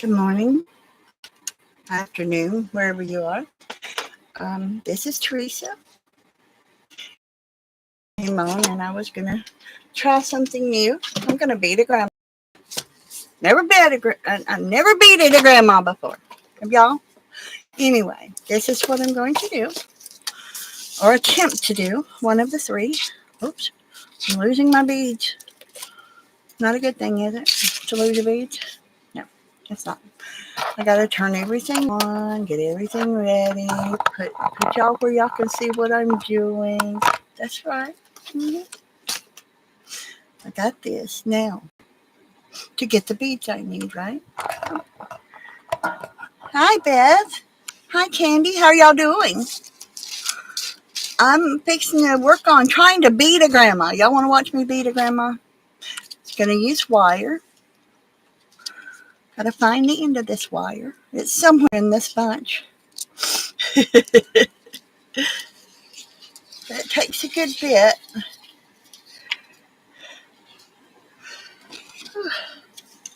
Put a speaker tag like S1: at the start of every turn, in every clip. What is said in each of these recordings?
S1: Good morning, afternoon, wherever you are. This is Teresa. Came on, and I was gonna try something new. I'm gonna beat a grandma. I never beaten a grandma before. Have y'all? Anyway, this is what I'm going to do, or attempt to do. One of the three. Oops, I'm losing my beads. Not a good thing, is it? To lose a bead? No, it's not. I gotta turn everything on, get everything ready, put y'all where y'all can see what I'm doing. That's right. I got this now to get the beads I need, right? Hi, Beth. Hi, Candy. How y'all doing? I'm fixing to work on trying to beat a grandma. Y'all want to watch me beat a grandma? It's gonna use wire. Gotta find the end of this wire. It's somewhere in this bunch. It takes a good bit.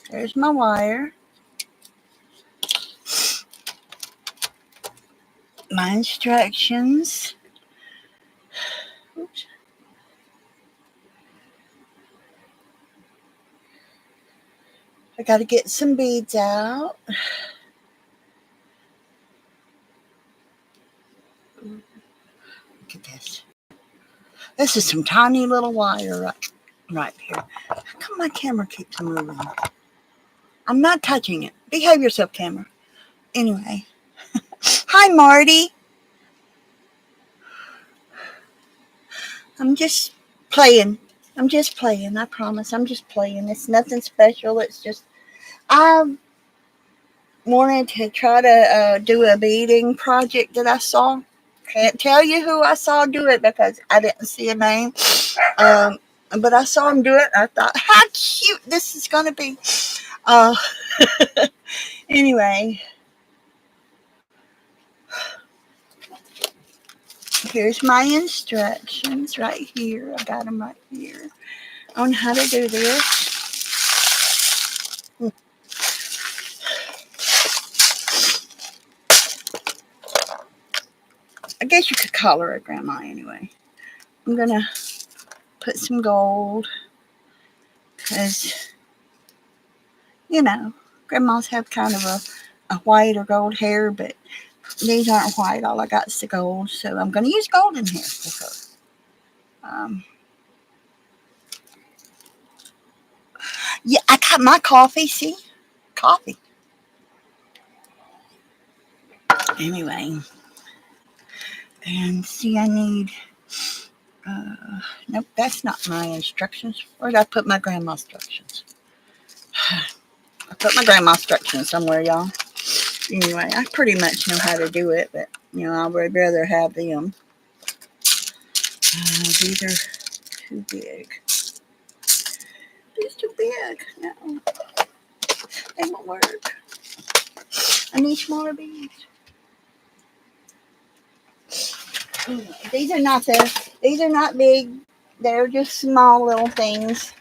S1: There's my wire. My instructions. Oops. I got to get some beads out. Look at this. This is some tiny little wire right here. How come my camera keeps moving? I'm not touching it. Behave yourself, camera. Anyway. Hi, Marty. I'm just playing. I promise. I'm just playing. It's nothing special. It's just, I wanted to try to do a beading project that I saw. Can't tell you who I saw do it because I didn't see a name. Um, but I saw him do it. And I thought, how cute this is going to be. Uh, anyway, here's my instructions right here. I got them right here on how to do this. I guess you could call her a grandma anyway. I'm going to put some gold because, grandmas have kind of a white or gold hair, but these aren't white. All I got is the gold, so I'm going to use golden hair for her. Yeah, I got my coffee. See? Coffee. Anyway. And see, I need... nope, that's not my instructions. Where did I put my grandma instructions? I put my grandma instructions somewhere, y'all. Anyway, I pretty much know how to do it, but, I would rather have them. These are too big. These too big. No, they won't work. I need smaller beads. These are not big. They're just small little things.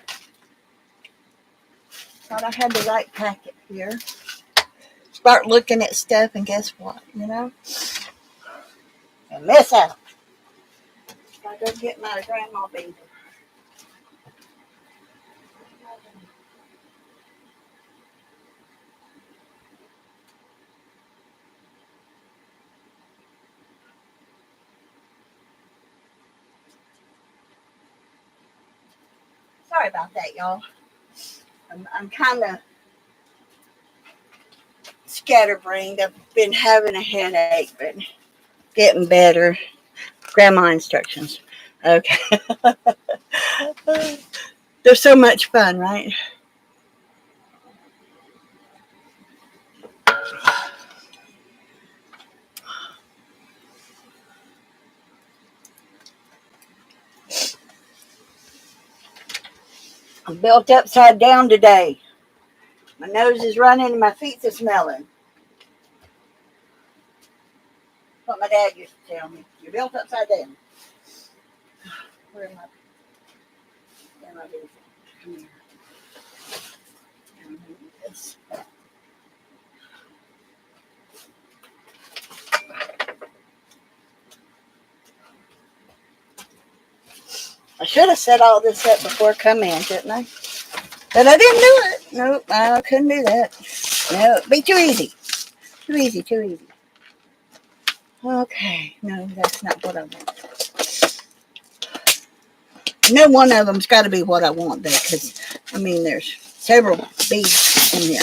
S1: Thought I had the right packet here. Start looking at stuff and guess what, And miss out. I go get my grandma beads. Sorry about that, y'all. I'm kind of scatterbrained. I've been having a headache, but getting better. Grandma instructions. Okay. They're so much fun, right? I'm built upside down today. My nose is running and my feet are smelling. What my dad used to tell me. You're built upside down. Where am I? Where am I? Come here. This. should have set all this up before come in, shouldn't I? But I didn't do it. Nope, I couldn't do that. No, it'd be too easy. Too easy, too easy. Okay, no, that's not what I want. No, one of them's got to be what I want, though, because, I mean, there's several beads in here.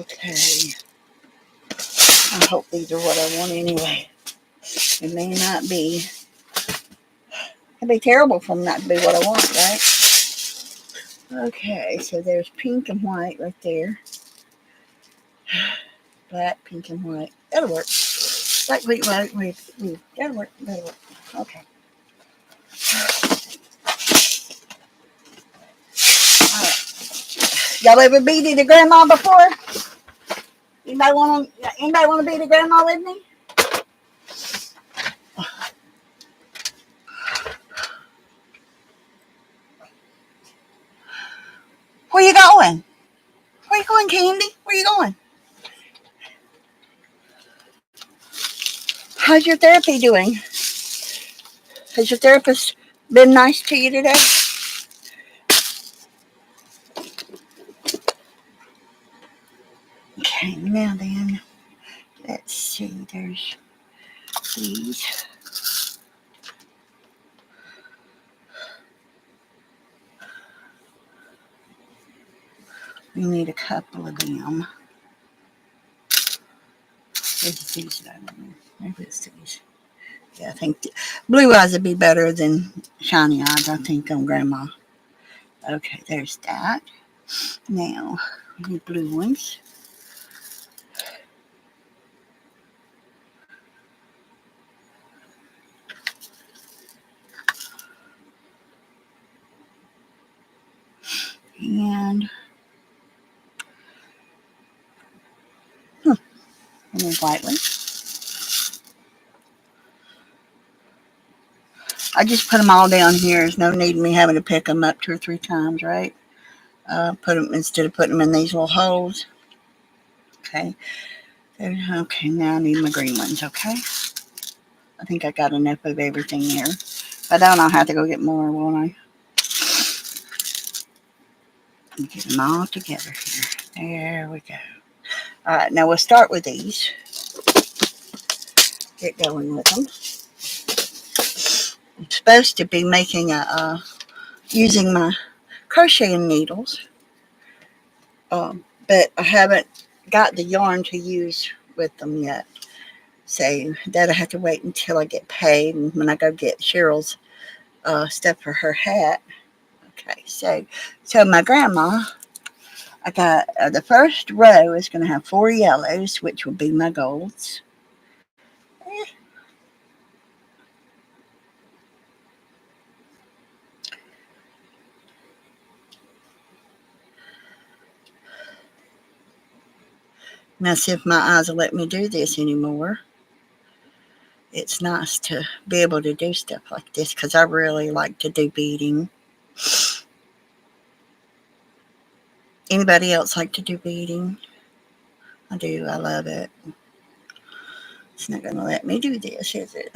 S1: Okay. I hope these are what I want anyway. It may not be. It'd be terrible for them not to be what I want, right? Okay, so there's pink and white right there. Black, pink, and white. That'll work. Wait. That'll work. Okay. Alright. Y'all ever beaded a grandma before? Anybody want to bead a grandma with me? Where you going? Where you going, Candy? Where you going? How's your therapy doing? Has your therapist been nice to you today? Okay, now then, let's see, there's these. We need a couple of them. There's these that I don't know. Maybe it's these. Yeah, I think blue eyes would be better than shiny eyes, I think, on grandma. Okay, there's that. Now, we need blue ones. And then white ones. I just put them all down here. There's no need in me having to pick them up 2 or 3 times, right? Put them instead of putting them in these little holes. Okay. Okay, now I need my green ones, okay? I think I got enough of everything here. If I don't, I'll have to go get more, won't I? Get them all together here. There we go. All right, now we'll start with these. Get going with them. I'm supposed to be making using my crocheting needles, but I haven't got the yarn to use with them yet. So that'll have to wait until I get paid and when I go get Cheryl's stuff for her hat. Okay, so my grandma, I got the first row is going to have 4 yellows, which will be my golds. Now, see if my eyes will let me do this anymore. It's nice to be able to do stuff like this because I really like to do beading. Anybody else like to do beading? I do. I love it. It's not going to let me do this, is it?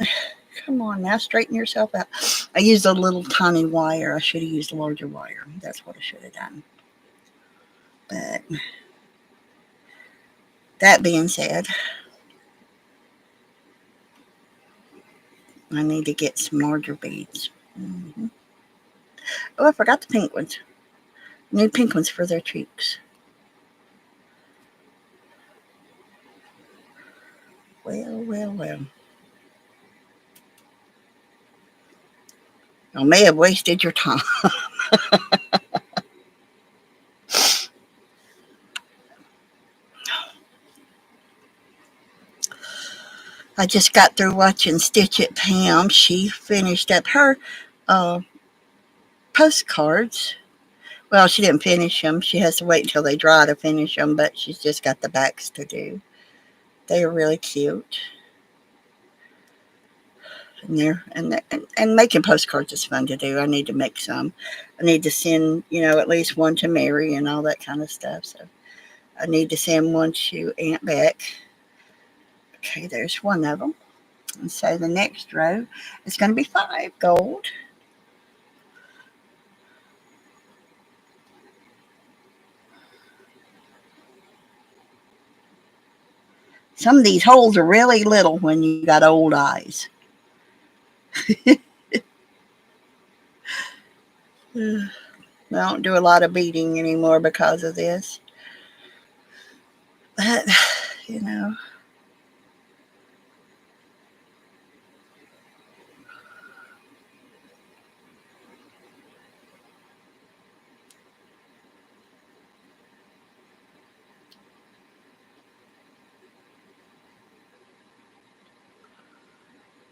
S1: Come on now, straighten yourself out. I used a little tiny wire. I should have used a larger wire. That's what I should have done. But that being said, I need to get some larger beads. Oh, I forgot the pink ones. I need pink ones for their cheeks. Well. I may have wasted your time. I just got through watching Stitch It Pam. She finished up her postcards. Well, she didn't finish them. She has to wait until they dry to finish them, but she's just got the backs to do. They are really cute. And making postcards is fun to do. I need to make some. I need to send, at least one to Mary and all that kind of stuff. So I need to send one to Aunt Beck. Okay, there's one of them. And so the next row is going to be 5 gold. Some of these holes are really little when you got old eyes. I don't do a lot of beading anymore because of this. But, you know,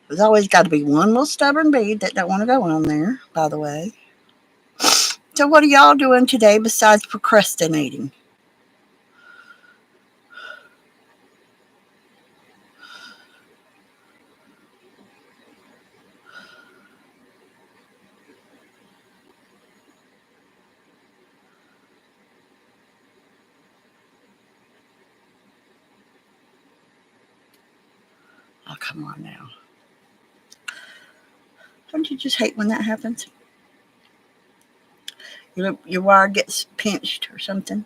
S1: there's always got to be one little stubborn bead that don't want to go on there, by the way. So what are y'all doing today besides procrastinating? Oh, come on now. Don't you just hate when that happens? Your wire gets pinched or something.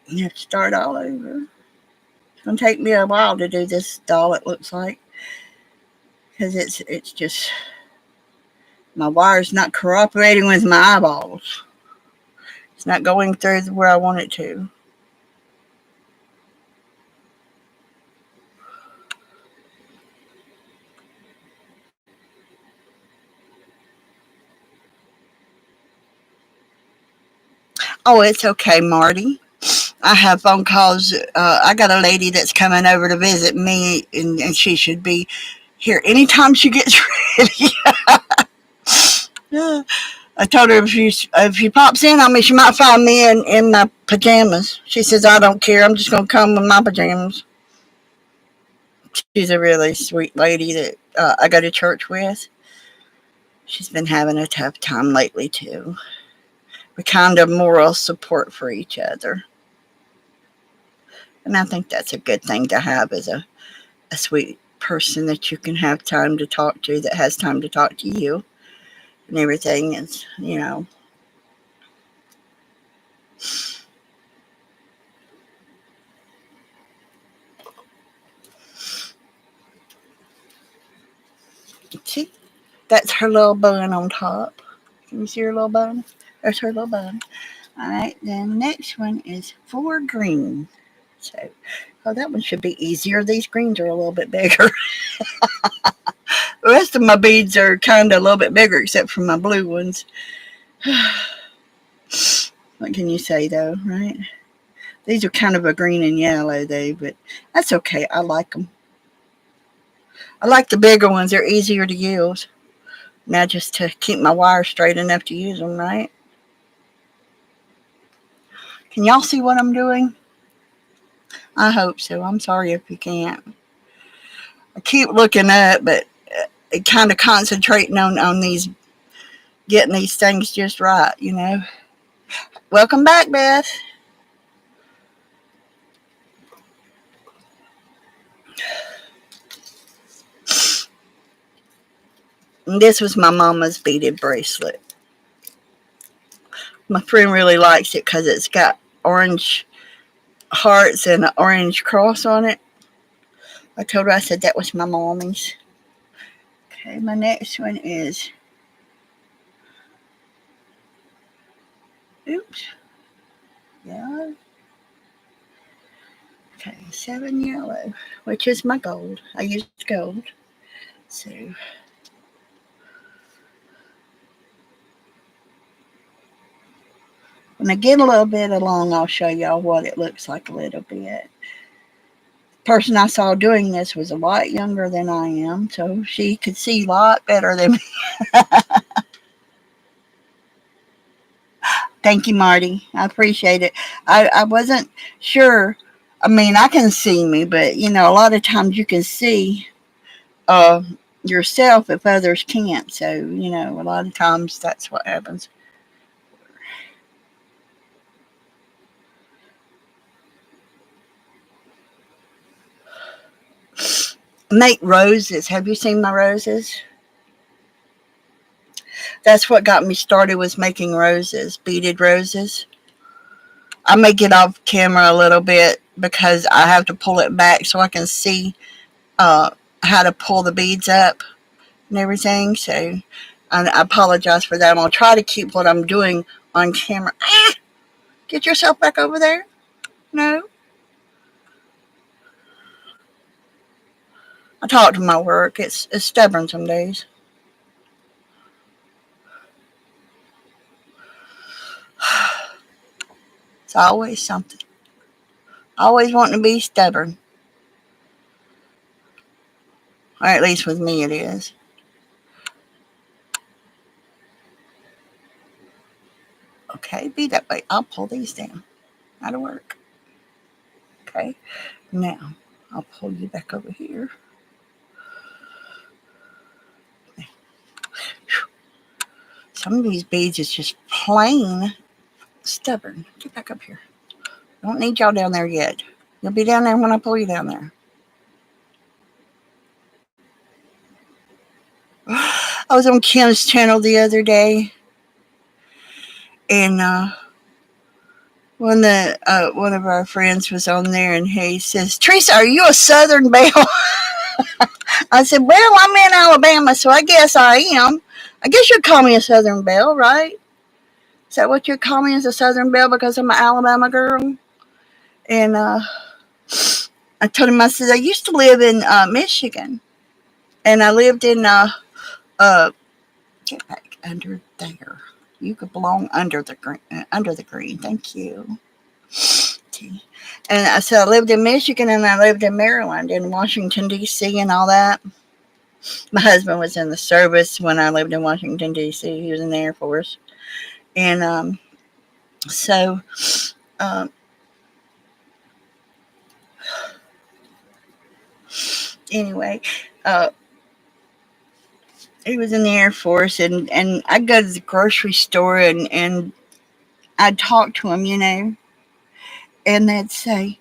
S1: You have to start all over. It's going to take me a while to do this doll, it looks like. Because it's just, my wire's not cooperating with my eyeballs. It's not going through where I want it to. Oh, it's okay, Marty. I have phone calls. I got a lady that's coming over to visit me, and she should be here anytime she gets ready. I told her if she pops in on me, she might find me in my pajamas. She says, I don't care. I'm just going to come with my pajamas. She's a really sweet lady that I go to church with. She's been having a tough time lately, too. We kind of moral support for each other. And I think that's a good thing to have as a sweet person that you can have time to talk to, that has time to talk to you and everything. Is, you know. See, that's her little bun on top. Can you see her little bun? There's her little bun. All right, then next one is 4 green. So, oh, that one should be easier. These greens are a little bit bigger. The rest of my beads are kind of a little bit bigger, except for my blue ones. What can you say, though, right? These are kind of a green and yellow, though, but that's okay. I like them. I like the bigger ones. They're easier to use. Now just to keep my wire straight enough to use them, right? Can y'all see what I'm doing? I hope so. I'm sorry if you can't. I keep looking up, but kind of concentrating on these, getting these things just right, you know. Welcome back, Beth. And this was my mama's beaded bracelet. My friend really likes it because it's got orange hearts and an orange cross on it. I told her, I said that was my mommy's. Okay, my next one is, oops, yeah. Okay, 7 yellow, which is my gold. I used gold. So, when I get a little bit along, I'll show y'all what it looks like a little bit. The person I saw doing this was a lot younger than I am, so she could see a lot better than me. Thank you, Marty. I appreciate it. I wasn't sure. I mean, I can see me, but you know, a lot of times you can see uh, yourself if others can't. So, you know, a lot of times that's what happens. Make roses. Have you seen my roses? That's what got me started, was making roses, beaded roses. I may get off camera a little bit because I have to pull it back so I can see uh, how to pull the beads up and everything. So I apologize for that. I'm going to try to keep what I'm doing on camera. Ah, get yourself back over there. No. I talk to my work. It's stubborn some days. It's always something. Always wanting to be stubborn. Or at least with me it is. Okay, be that way. I'll pull these down. That'll work. Okay. Now, I'll pull you back over here. Some of these beads is just plain stubborn. Get back up here. Don't need y'all down there yet. You'll be down there when I pull you down there. I was on Kim's channel the other day, and one of our friends was on there, and he says, "Teresa, are you a Southern Belle?" I said, "Well, I'm in Alabama, so I guess I am. I guess you'd call me a Southern Belle, right? Is that what you'd call me, as a Southern Belle, because I'm an Alabama girl?" And I told him, I said, I used to live in Michigan, and I lived in get back under there. You could belong under the green. Under the green. Thank you. And I said I lived in Michigan, and I lived in Maryland, in Washington D.C. and all that. My husband was in the service when I lived in Washington D.C. He was in the Air Force, and so. Anyway, he was in the Air Force, and I'd go to the grocery store, and I'd talk to him, and they'd say,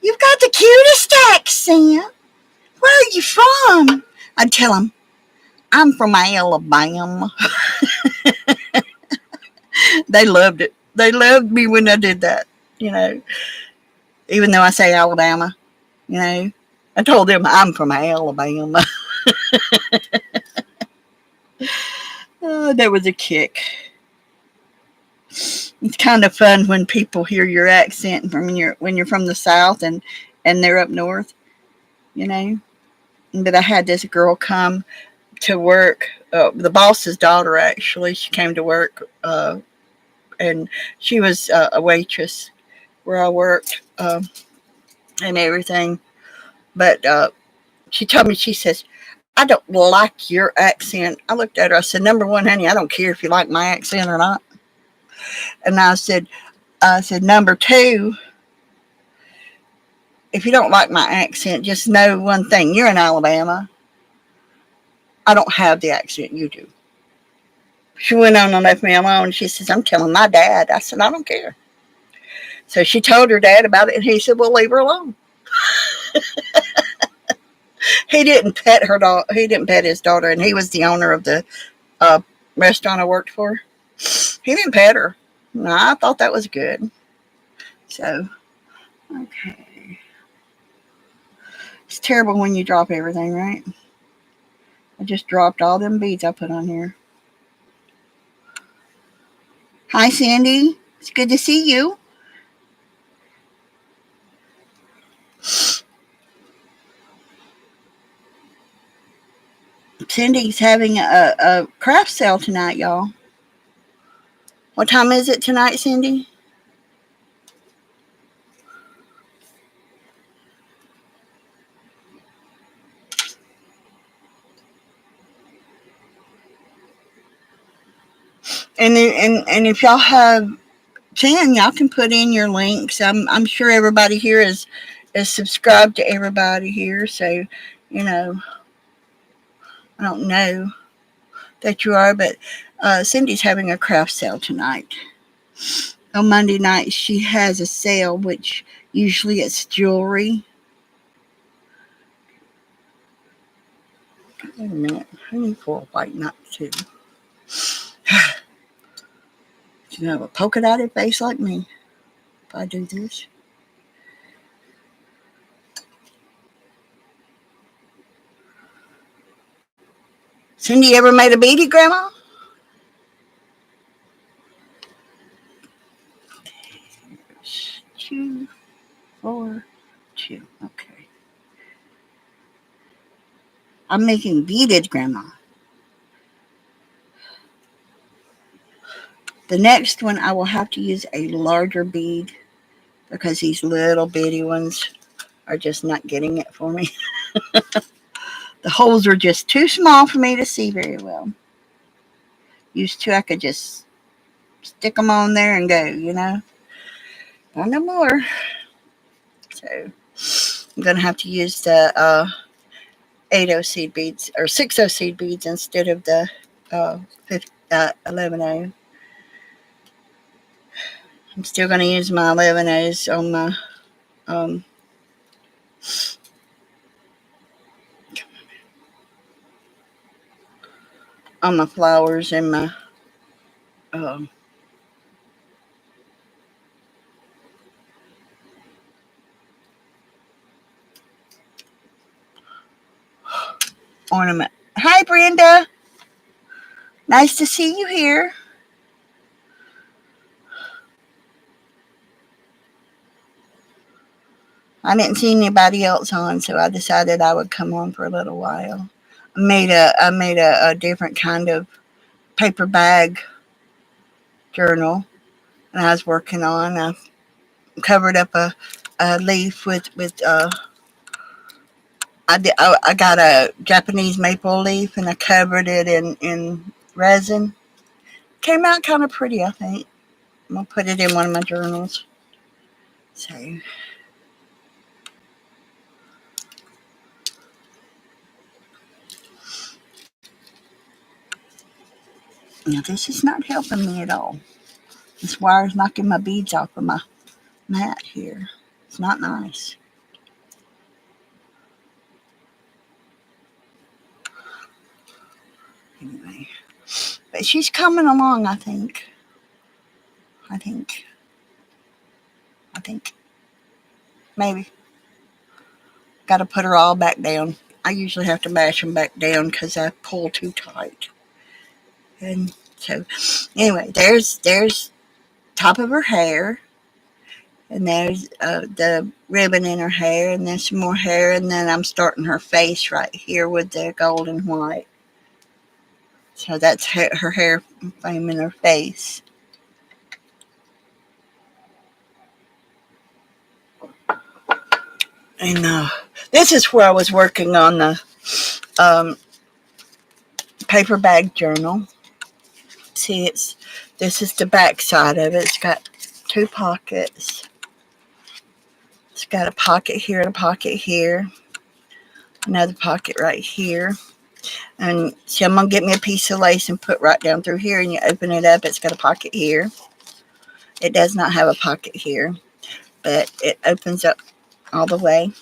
S1: "You've got the cutest accent. Where are you from?" I'd tell him, "I'm from Alabama." They loved it. They loved me when I did that, even though I say Alabama, you know. I told them I'm from Alabama. Oh, that was a kick. It's kind of fun when people hear your accent when you're from the South and they're up north, you know. But I had this girl come to work. The boss's daughter, actually, she came to work, and she was a waitress where I worked, and everything. But she told me, she says, "I don't like your accent." I looked at her. I said, "Number one, honey, I don't care if you like my accent or not." And I said, "Number two, if you don't like my accent, just know one thing: you're in Alabama. I don't have the accent you do." She went on and left me alone. She says, "I'm telling my dad." I said, "I don't care." So she told her dad about it, and he said, "Well, leave her alone." He didn't pet her daughter. He didn't pet his daughter, and he was the owner of the uh, restaurant I worked for. He didn't pet her. No, I thought that was good. So, okay. It's terrible when you drop everything, right? I just dropped all them beads I put on here. Hi, Sandy. It's good to see you. Cindy's having a craft sale tonight, y'all. What time is it tonight, Cindy? And if y'all have 10, y'all can put in your links. I'm sure everybody here is subscribed to everybody here, so I don't know that you are, but Cindy's having a craft sale tonight. On Monday night, she has a sale, which usually it's jewelry. Wait a minute. I need for a white knot, too. You have a polka dotted face like me if I do this. Cindy ever made a beadie, Grandma? 2, 4, 2. Okay. I'm making beaded, Grandma. The next one, I will have to use a larger bead because these little bitty ones are just not getting it for me. The holes are just too small for me to see very well. Used to, I could just stick them on there and go, Not no more. So I'm going to have to use the 8 seed beads or 6 seed beads instead of the 11 I'm still going to use my 11 on my um, flowers and my um, ornament. Hi, Brenda. Nice to see you here. I didn't see anybody else on, so I decided I would come on for a little while. I made a different kind of paper bag journal, and I was working on. I covered up a leaf with. I got a Japanese maple leaf, and I covered it in resin. Came out kind of pretty, I think. I'm gonna put it in one of my journals. So now this is not helping me at all. This wire's knocking my beads off of my mat here. It's not nice. Anyway, but she's coming along. I think. I think. I think. Maybe. Got to put her all back down. I usually have to mash them back down because I pull too tight. And so, anyway, there's top of her hair, and there's the ribbon in her hair, and then some more hair, and then I'm starting her face right here with the gold and white. So that's her hair frame in her face. And this is where I was working on the um, paper bag journal. See, this is the back side of it. It's got 2 pockets. It's got a pocket here and a pocket here. Another pocket right here. And see, I'm going to get me a piece of lace and put right down through here, and you open it up. It's got a pocket here. It does not have a pocket here, but it opens up all the way.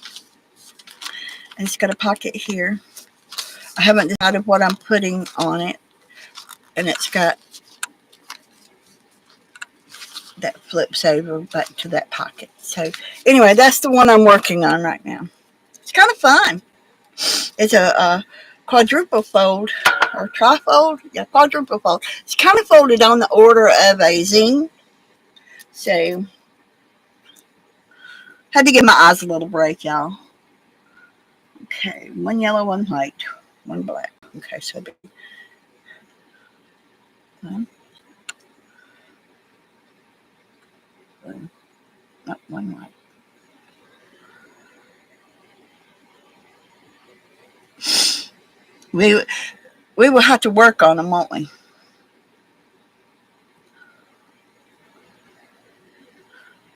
S1: And it's got a pocket here. I haven't decided what I'm putting on it. And it's got that flips over back to that pocket. So anyway, that's the one I'm working on right now. It's kind of fun. It's a quadruple fold or trifold. Yeah, quadruple fold. It's kind of folded on the order of a zine. So had to give my eyes a little break, y'all. Okay, 1 yellow, 1 white, 1 black. Okay, so not 1 white. We will have to work on them, won't we?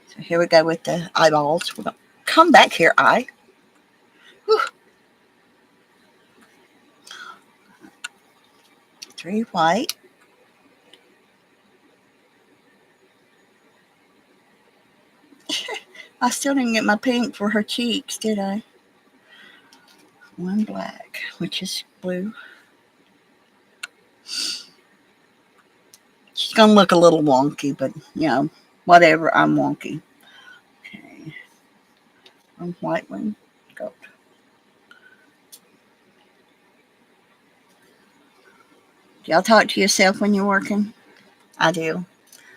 S1: So here we go with the eyeballs. We're gonna come back here, eye. Whew. 3 white. I still didn't get my pink for her cheeks, did I? 1 black, which is blue. She's going to look a little wonky, but, whatever, I'm wonky. Okay. 1 white, 1 gold. Do y'all talk to yourself when you're working? I do.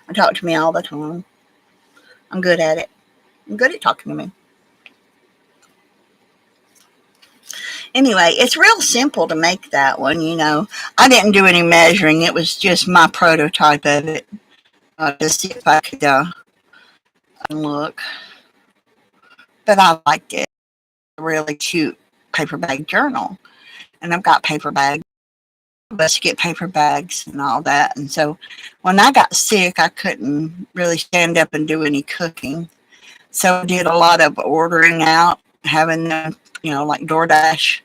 S1: I talk to me all the time. I'm good at it. I'm good at talking to me. Anyway, it's real simple to make that one, you know. I didn't do any measuring. It was just my prototype of it. To see if I could look. But I liked it. A really cute paper bag journal. And I've got paper bags. Us get paper bags and all that. And so when I got sick, I couldn't really stand up and do any cooking. So I did a lot of ordering out, having them, you know, like DoorDash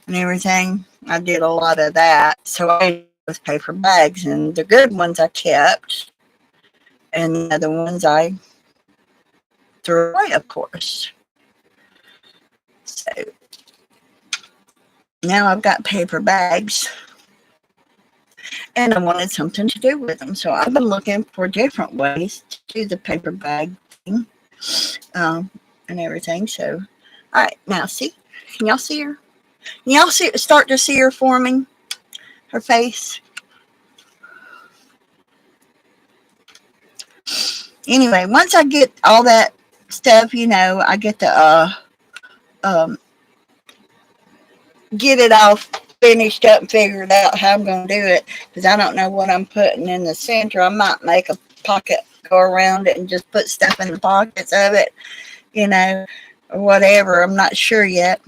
S1: and everything. I did a lot of that. So I ended up with paper bags, and the good ones I kept, and the other ones I threw away, of course. So now I've got paper bags, and I wanted something to do with them. So I've been looking for different ways to do the paper bag thing and everything. So, all right, now see, can y'all see her? Can y'all start to see her forming? Her face? Anyway, once I get all that stuff, you know, I get to get it all finished up and figured out how I'm going to do it, because I don't know what I'm putting in the center. I might make a pocket go around it and just put stuff in the pockets of it, you know, or whatever. I'm not sure yet.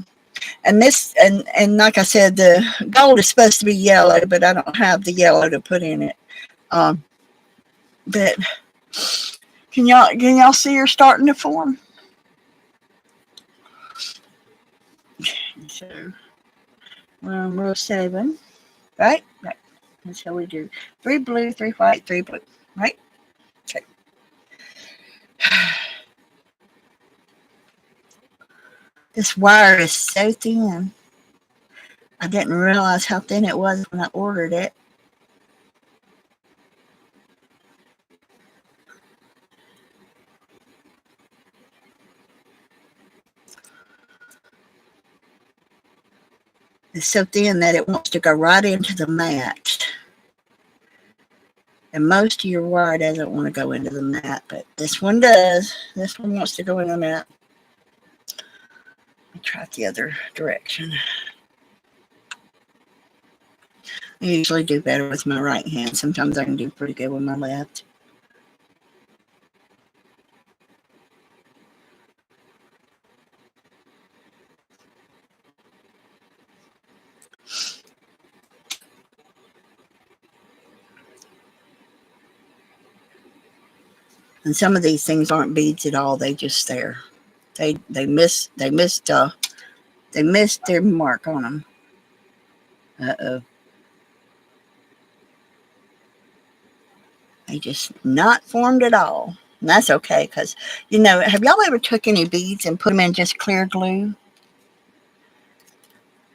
S1: And this, and like I said, the gold is supposed to be yellow, but I don't have the yellow to put in it. But can y'all see her starting to form? So, we're on row 7, right? Right. That's how we do 3 blue, 3 white, 3 blue, right? Okay. This wire is so thin. I didn't realize how thin it was when I ordered it. It's so thin that it wants to go right into the mat. And most of your wire doesn't want to go into the mat, but this one does. This one wants to go in the mat. Let me try it the other direction. I usually do better with my right hand. Sometimes I can do pretty good with my left. And some of these things aren't beads at all. They just there. They missed their mark on them. Uh-oh. They just not formed at all. And that's okay, because, you know, have y'all ever took any beads and put them in just clear glue?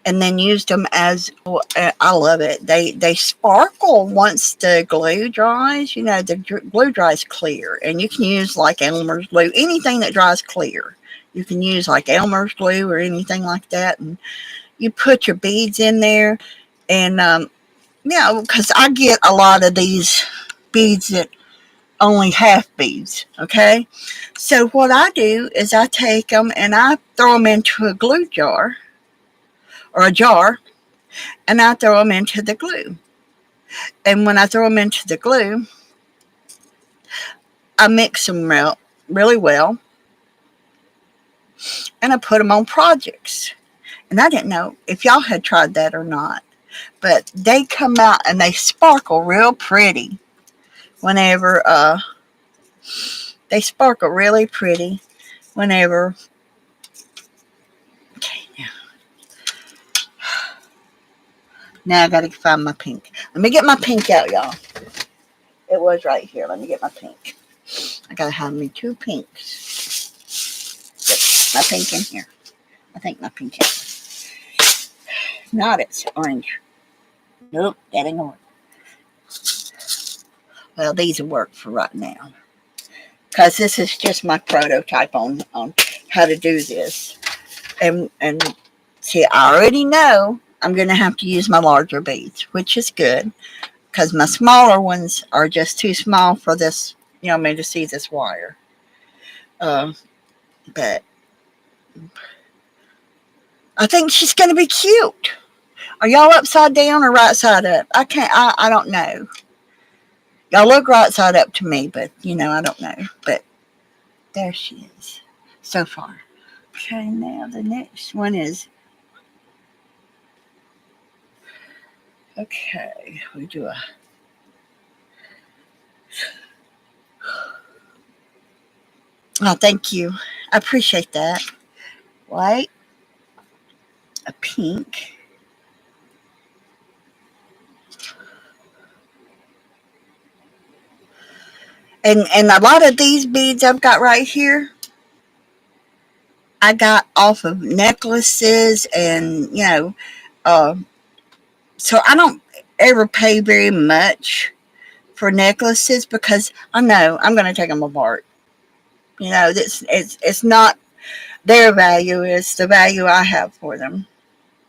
S1: And then used them as, I love it. They sparkle once the glue dries. You know, the glue dries clear. And you can use like Elmer's glue. Anything that dries clear. You can use like Elmer's glue or anything like that. And you put your beads in there. And, you know, because I get a lot of these beads that only half beads, okay? So what I do is I take them and I throw them into a glue jar or a jar, and I throw them into the glue. And when I throw them into the glue, I mix them really well, and I put them on projects. And I didn't know if y'all had tried that or not, but they come out and they sparkle real pretty whenever they sparkle really pretty whenever. Okay, now I gotta find my pink. Let me get my pink out, y'all. It was right here. Let me get my pink. I gotta have me 2 pinks. Get my pink in here. I think my pink is. Not it's orange. Nope, that ain't gonna work. Well, these will work for right now, because this is just my prototype on how to do this. And see, I already know I'm going to have to use my larger beads, which is good because my smaller ones are just too small for this, me to see this wire. Um, but I think she's going to be cute. Are y'all upside down or right side up? I don't know. Y'all look right side up to me, but I don't know. But there she is so far. Okay, now the next one is, okay, we do a, oh, thank you. I appreciate that. White, a pink, and a lot of these beads I've got right here, I got off of necklaces and, uh, so I don't ever pay very much for necklaces because I know I'm going to take them apart. It's not their value, it's the value I have for them,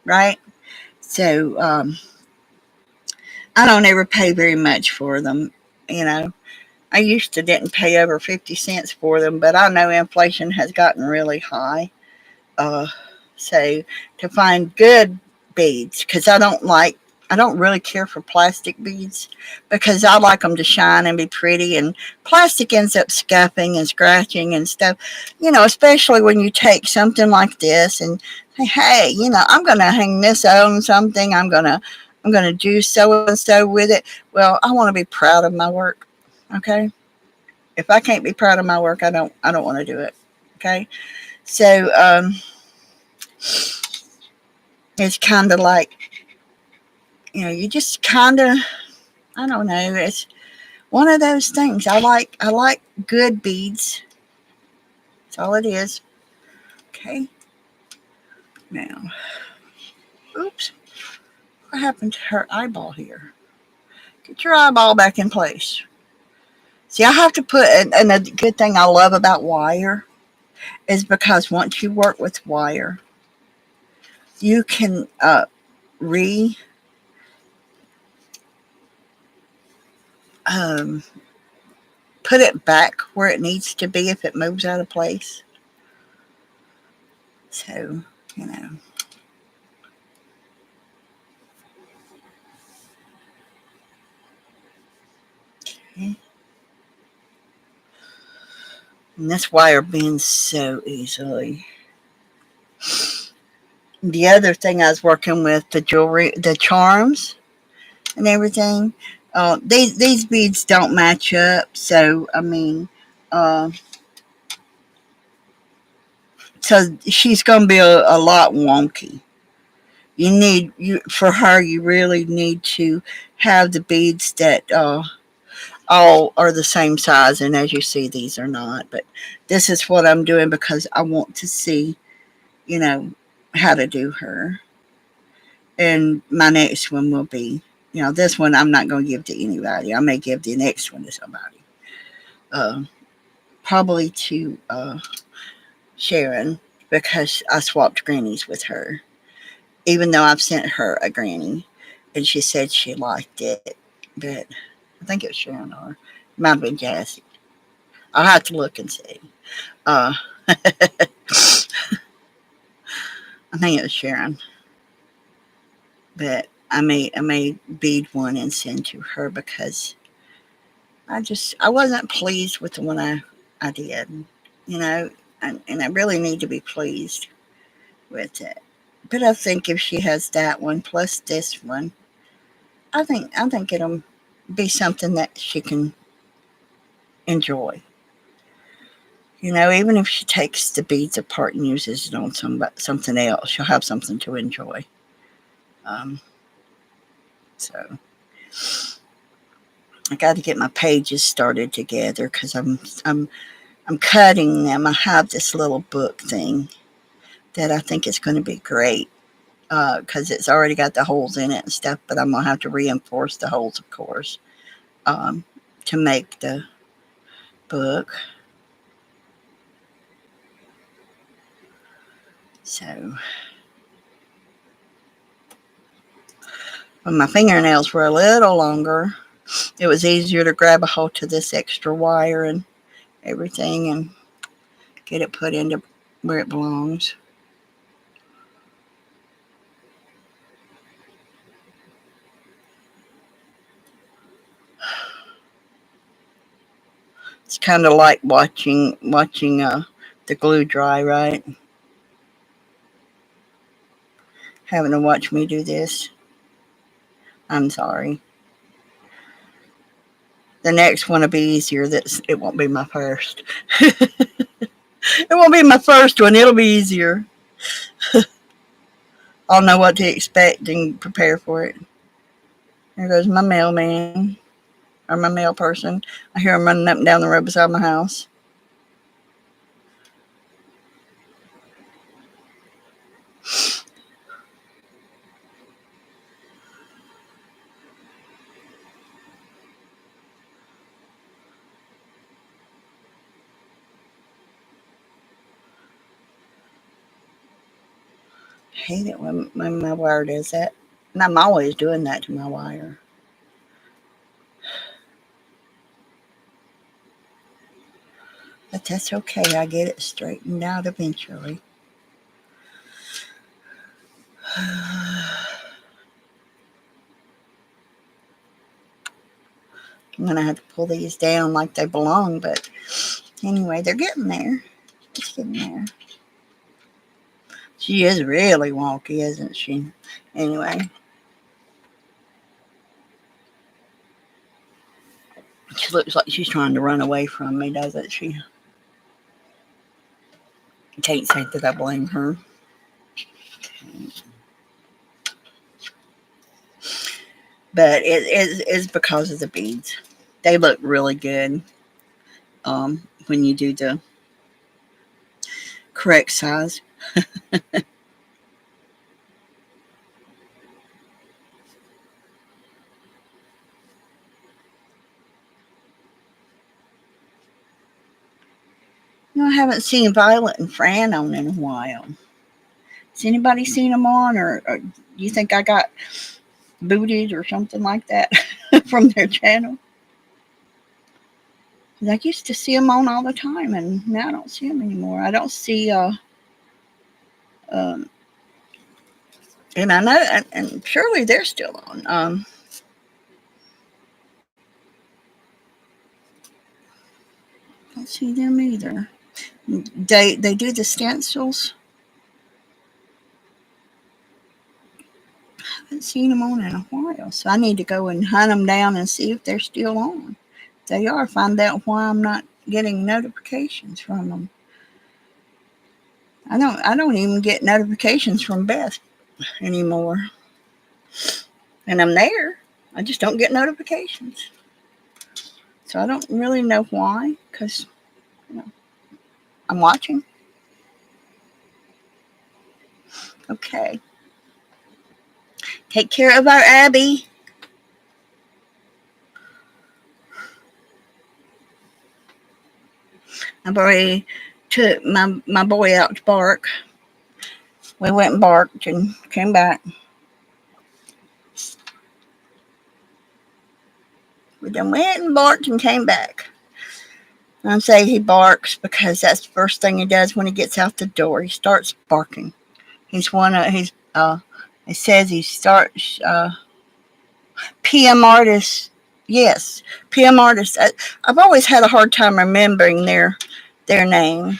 S1: right? So I don't ever pay very much for them. You know, I used to didn't pay over 50 cents for them, but I know inflation has gotten really high. Uh, so to find good beads, because I don't really care for plastic beads because I like them to shine and be pretty, and plastic ends up scuffing and scratching and stuff, especially when you take something like this and say, hey, I'm going to hang this on something. I'm going to do so and so with it. Well, I want to be proud of my work. Okay. If I can't be proud of my work, I don't want to do it. Okay. So, it's kind of like, you just kind of, I don't know. It's one of those things. I like good beads. That's all it is. Okay. Now, oops. What happened to her eyeball here? Get your eyeball back in place. See, I have to put, and a good thing I love about wire is because once you work with wire, you can re um, put it back where it needs to be if it moves out of place. So, you know. Okay. And this wire bends so easily. The other thing I was working with, the jewelry, the charms and everything, these beads don't match up. So, I mean, uh, so she's going to be a lot wonky. For her, you really need to have the beads that all are the same size. And as you see, these are not. But this is what I'm doing because I want to see, you know, how to do her. And my next one will be, this one I'm not going to give to anybody. I may give the next one to somebody. Uh, Probably to Sharon because I swapped grannies with her. Even though I've sent her a granny and she said she liked it. But I think it was Sharon or it might have been Jassy. I'll have to look and see. Uh, I think it was Sharon. But I may bead one and send to her because I wasn't pleased with the one I did, you know, and I really need to be pleased with it. But I think if she has that one plus this one, I think it'll be something that she can enjoy. Even if she takes the beads apart and uses it on something else, she'll have something to enjoy. Um, so I got to get my pages started together because I'm cutting them. I have this little book thing that I think is going to be great because it's already got the holes in it and stuff, but I'm going to have to reinforce the holes, of course, um, to make the book. So, when my fingernails were a little longer, it was easier to grab a hold to this extra wire and everything and get it put into where it belongs. It's kind of like watching the glue dry, right? Having to watch me do this. I'm sorry. The next one will be easier. It won't be my first. It won't be my first one. It'll be easier. I'll know what to expect and prepare for it. There goes my mailman or my mail person. I hear him running up and down the road beside my house. I hate it when my wire does that. And I'm always doing that to my wire. But that's okay. I get it straightened out eventually. I'm going to have to pull these down like they belong. But anyway, they're getting there. Just getting there. She is really wonky, isn't she? Anyway. She looks like she's trying to run away from me, doesn't she? I can't say that I blame her. But it is because of the beads. They look really good when you do the correct size. I haven't seen Violet and Fran on in a while. Has anybody seen them on, or do you think I got booted or something like that from their channel? I used to see them on all the time, and now I don't see them anymore. I don't see, and I know, and surely they're still on. Don't see them either. They do the stencils. I haven't seen them on in a while, so I need to go and hunt them down and see if they're still on. If they are, find out why I'm not getting notifications from them. I don't even get notifications from Beth anymore, and I'm there. I just don't get notifications, so I don't really know why. Because I'm watching. Okay. Take care of our Abby. I've already took my boy out to bark. We went and barked and came back. We then went and barked and came back. I say he barks because that's the first thing he does when he gets out the door. He starts barking. He's one of it says he starts PM artists. Yes, PM artists. I've always had a hard time remembering their name,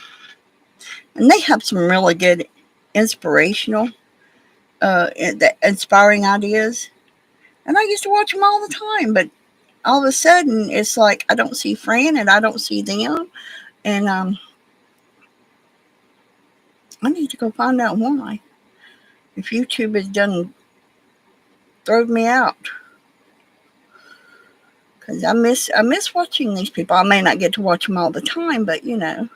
S1: and they have some really good inspirational, inspiring ideas. And I used to watch them all the time, but all of a sudden it's like I don't see Fran and I don't see them, and I need to go find out why. If YouTube has done thrown me out, because I miss watching these people. I may not get to watch them all the time, but I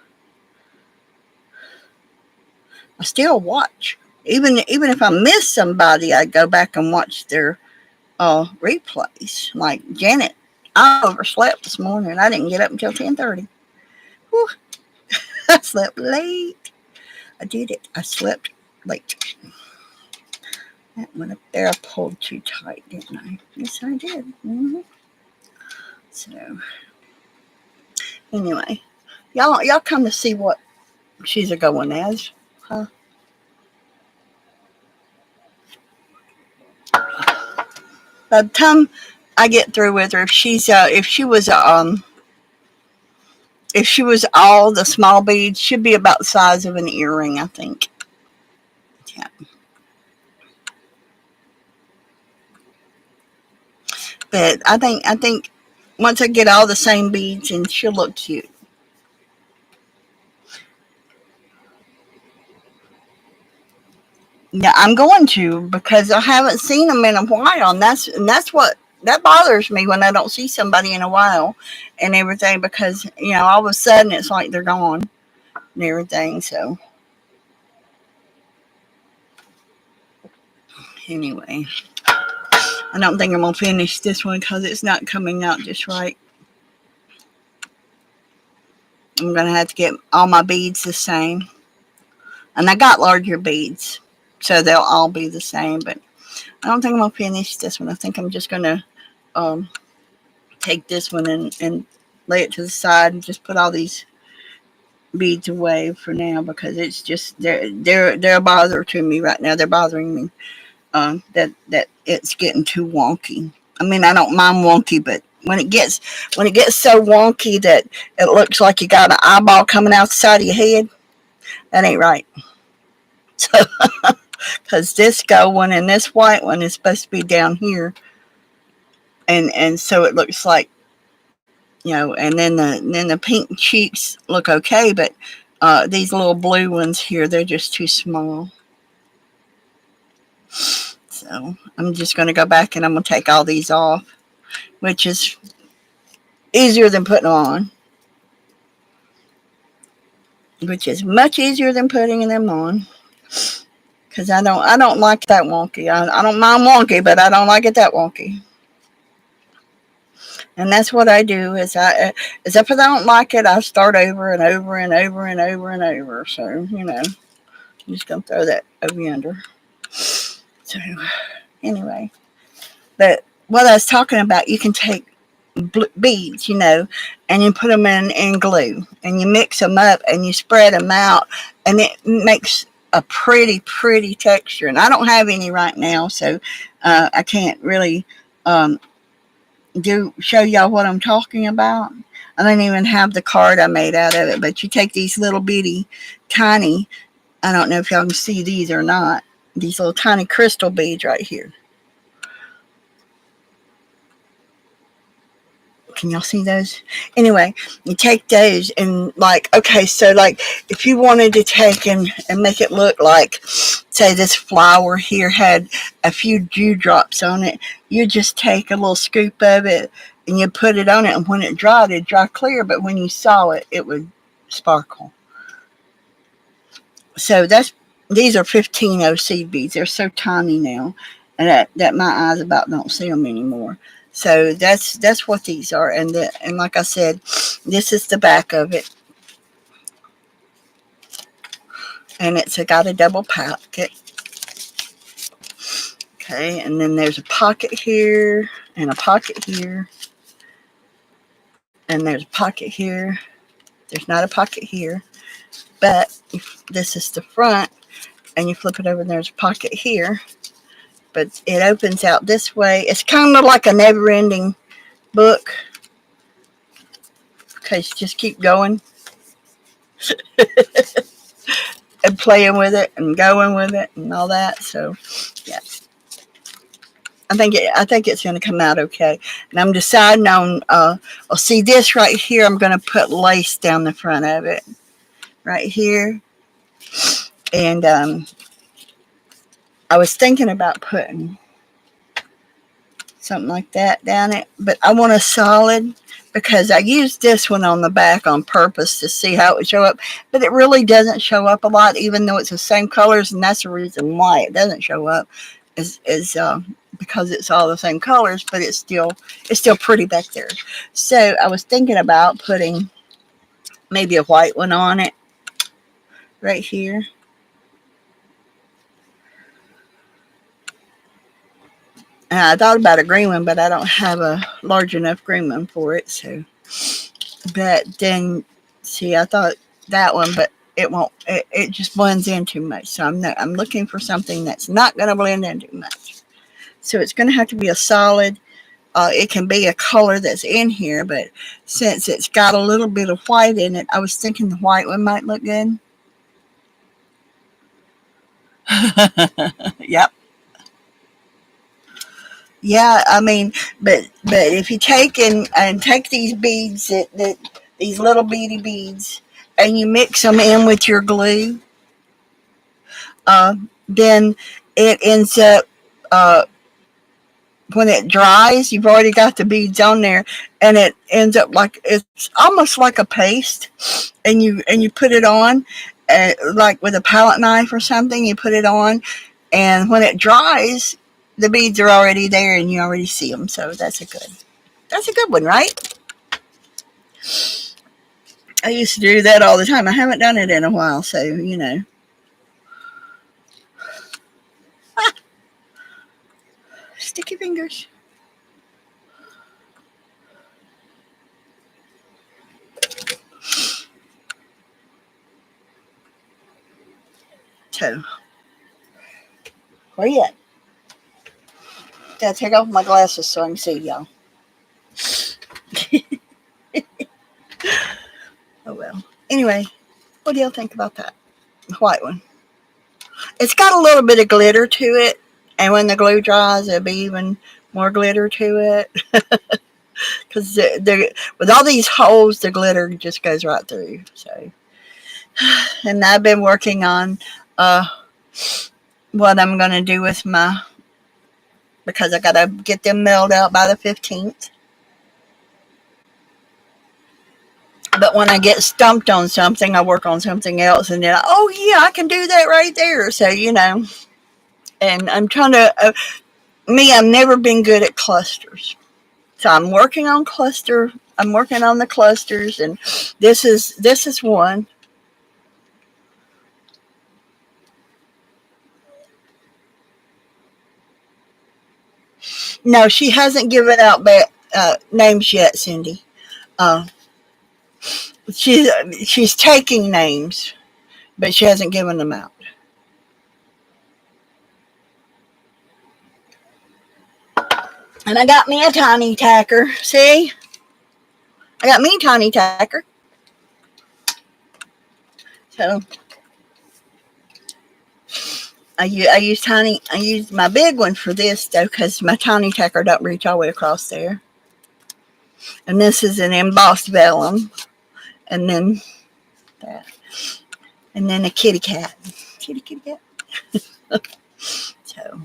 S1: still watch. Even if I miss somebody, I go back and watch their replays. Like Janet, I overslept this morning. I didn't get up until 10:30. I slept late. I did it. I slept late. That one up there I pulled too tight, didn't I? Yes, I did. So anyway, y'all come to see what she's a going as. Huh? By the time I get through with her, if she was all the small beads, she'd be about the size of an earring, I think. Yeah. But I think once I get all the same beads, and she'll look cute. Yeah, I'm going to because I haven't seen them in a while, and that's what that bothers me when I don't see somebody in a while, and everything because all of a sudden it's like they're gone and everything. So anyway, I don't think I'm gonna finish this one because it's not coming out just right. I'm gonna have to get all my beads the same, and I got larger beads, so they'll all be the same. But I don't think I'm gonna finish this one. I think I'm just gonna um, take this one and lay it to the side and just put all these beads away for now because it's just they're a bother to me right now. They're bothering me. That it's getting too wonky. I mean, I don't mind wonky, but when it gets so wonky that it looks like you got an eyeball coming out the side of your head, that ain't right. So, because this gold one and this white one is supposed to be down here, and so it looks like and then the pink cheeks look okay, but these little blue ones here, they're just too small. So I'm just going to go back and I'm going to take all these off, which is easier than putting on, which is much easier than putting them on. Because I don't like that wonky. I don't mind wonky, but I don't like it that wonky. And that's what I do is if I don't like it, I start over and over and over and over and over. So I'm just gonna throw that over yonder. So anyway, but what I was talking about, you can take beads, and you put them in glue, and you mix them up, and you spread them out, and it makes a pretty, pretty texture. And I don't have any right now, so I can't really show y'all what I'm talking about. I don't even have the card I made out of it, but you take these little bitty, tiny, I don't know if y'all can see these or not, these little tiny crystal beads right here. Can y'all see those? Anyway, you take those and so if you wanted to take and make it look like, say this flower here had a few dewdrops on it, you just take a little scoop of it and you put it on it, and when it dried, it'd dry clear, but when you saw it, it would sparkle. So these are 15 seed beads. They're so tiny now, and that my eyes about don't see them anymore. So that's what these are, and like I said, this is the back of it, and it's got a double pocket. Okay, and then there's a pocket here and a pocket here, and there's a pocket here. There's not a pocket here, but this is the front, and you flip it over, and there's a pocket here, but it opens out this way. It's kind of like a never-ending book. Okay, so just keep going and playing with it and going with it and all that. So, yeah, I think it's going to come out okay. And I'm deciding on. I'll see this right here. I'm going to put lace down the front of it, right here, and I was thinking about putting something like that down it, but I want a solid because I used this one on the back on purpose to see how it would show up, but it really doesn't show up a lot, even though it's the same colors, and that's the reason why it doesn't show up is because it's all the same colors, but it's still pretty back there. So I was thinking about putting maybe a white one on it right here. And I thought about a green one, but I don't have a large enough green one for it. So, but then, see, I thought that one, but it won't. It just blends in too much. So I'm looking for something that's not going to blend in too much. So it's going to have to be a solid. It can be a color that's in here, but since it's got a little bit of white in it, I was thinking the white one might look good. Yep. Yeah, I mean, but if you take and take these beads that these little beady beads and you mix them in with your glue, uh, then it ends up uh, when it dries, you've already got the beads on there, and it ends up like it's almost like a paste, and you put it on, like with a palette knife or something. You put it on, and when it dries, the beads are already there, and you already see them. So that's a good one, right? I used to do that all the time. I haven't done it in a while, so sticky fingers. So, where you at? Gotta take off my glasses so I can see y'all. Oh well. Anyway, what do y'all think about that? The white one. It's got a little bit of glitter to it, and when the glue dries, there'll be even more glitter to it. Because with all these holes, the glitter just goes right through. So, and I've been working on uh, what I'm going to do with because I got to get them milled out by the 15th. But when I get stumped on something, I work on something else, and then, oh yeah, I can do that right there. So, and I'm trying to, I've never been good at clusters. So I'm working on I'm working on the clusters, and this is one. No, she hasn't given out names yet, Cindy. Uh, she's taking names, but she hasn't given them out. And I got me a tiny tacker. See, I got me a tiny tacker. So I use my big one for this though, because my tiny tacker don't reach all the way across there. And this is an embossed vellum, and then that, and then a kitty cat, kitty cat. So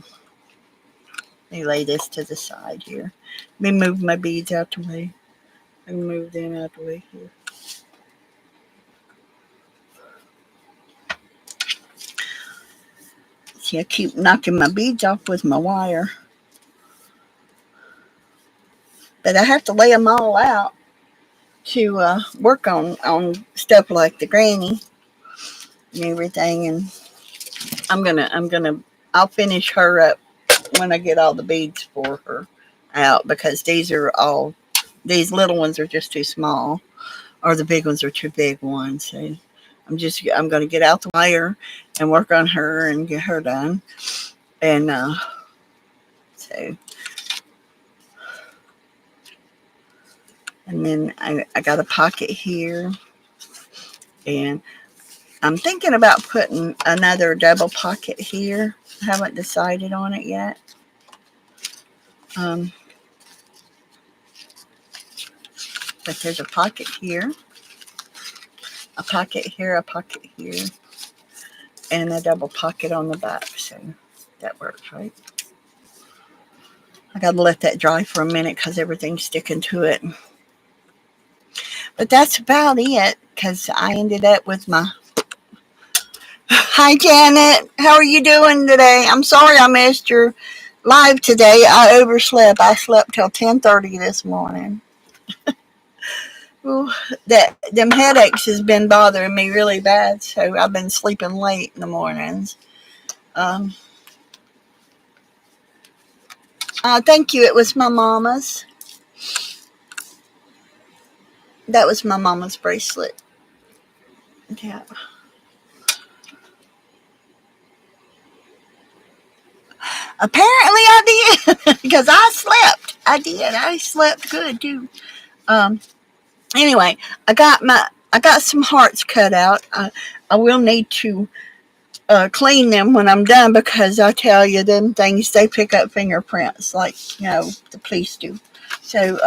S1: let me lay this to the side here. Let me move my beads out the way. Let me move them out the way here. See, I keep knocking my beads off with my wire. But I have to lay them all out to work on stuff like the granny and everything. And I'll finish her up when I get all the beads for her out, because these little ones are just too small, or the big ones are too big ones. So I'm going to get out the wire and work on her and get her done. And so, and then I got a pocket here, and I'm thinking about putting another double pocket here. I haven't decided on it yet. But there's a pocket here, a pocket here, a pocket here, and a double pocket on the back. So that works, right? I got to let that dry for a minute because everything's sticking to it. But that's about it, because I ended up with my... Hi, Janet. How are you doing today? I'm sorry I missed your live today. I overslept. I slept till 10:30 this morning. Ooh, them headaches has been bothering me really bad, so I've been sleeping late in the mornings. Thank you. It was my mama's. That was my mama's bracelet. Yeah. Apparently I did because I slept. I did. I slept good too. Um. Anyway, I got some hearts cut out. I will need to clean them when I'm done because I tell you, them things they pick up fingerprints like the police do. So,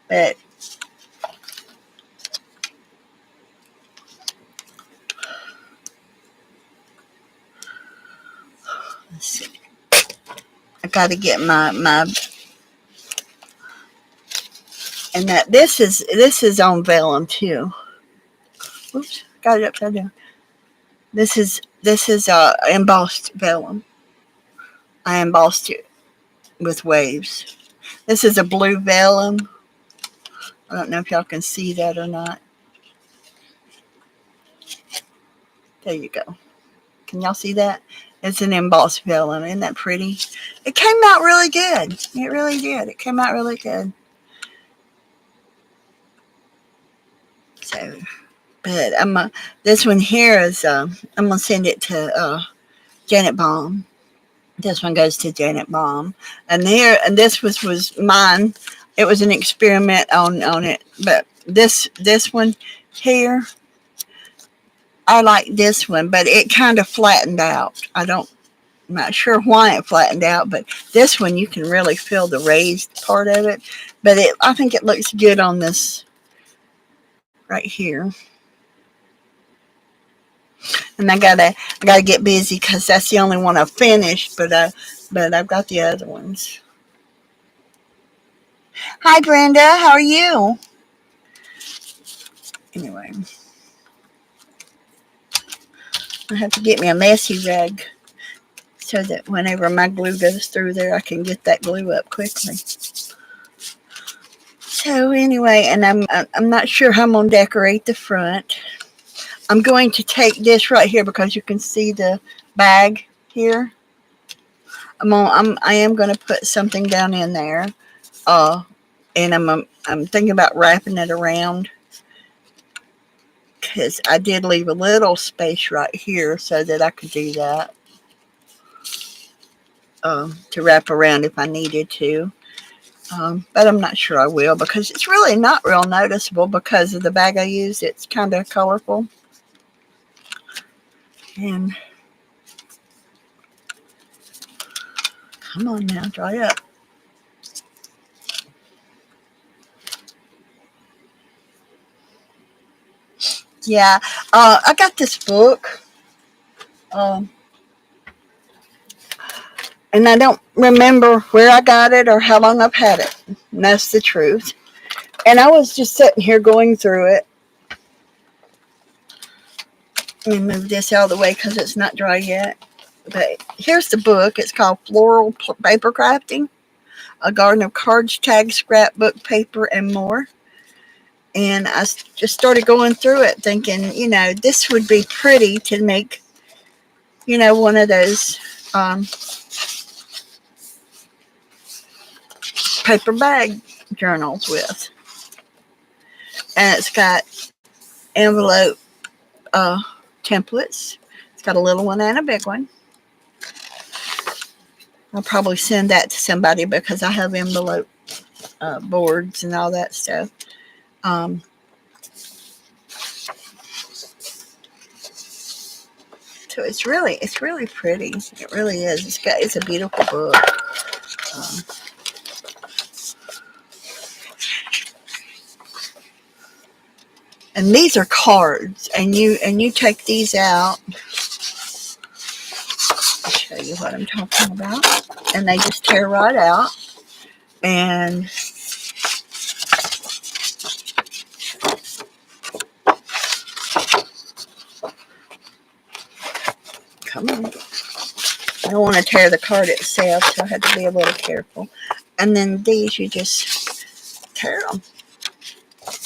S1: but let's see. I got to get my and that this is on vellum too. Oops, got it upside down. This is embossed vellum. I embossed it with waves. This is a blue vellum. I don't know if y'all can see that or not. There you go. Can y'all see that? It's an embossed vellum. Isn't that pretty? It came out really good. It really did. It came out really good. So, but this one here is I'm gonna send it to Janet Baum. This one goes to Janet Baum, and this was mine. It was an experiment on it, but this one here, I like this one, but it kind of flattened out. I'm not sure why it flattened out, but this one you can really feel the raised part of it. But I think it looks good on this right here. And I gotta get busy because that's the only one I finished. But I've got the other ones. Hi, Brenda. How are you? Anyway, I have to get me a messy rag so that whenever my glue goes through there, I can get that glue up quickly. So anyway, and I'm not sure how I'm gonna decorate the front. I'm going to take this right here because you can see the bag here. I am going to put something down in there, and I'm thinking about wrapping it around because I did leave a little space right here so that I could do that to wrap around if I needed to. But I'm not sure I will because it's really not real noticeable because of the bag I use. It's kind of colorful. And come on now, dry up. Yeah, I got this book, and I don't remember where I got it or how long I've had it. And that's the truth. And I was just sitting here going through it. Let me move this out of the way because it's not dry yet. But here's the book. It's called Floral Paper Crafting, A Garden of Cards, Tags, Scrapbook, Paper, and More. And I just started going through it thinking, this would be pretty to make, one of those paper bag journals with. And it's got envelope templates. It's got a little one and a big one. I'll probably send that to somebody because I have envelope boards and all that stuff. So it's really pretty. It really is. It's a beautiful book. And these are cards, and you take these out. I'll show you what I'm talking about. And they just tear right out. And come on. I don't want to tear the card itself, so I have to be a little careful. And then these, you just tear them.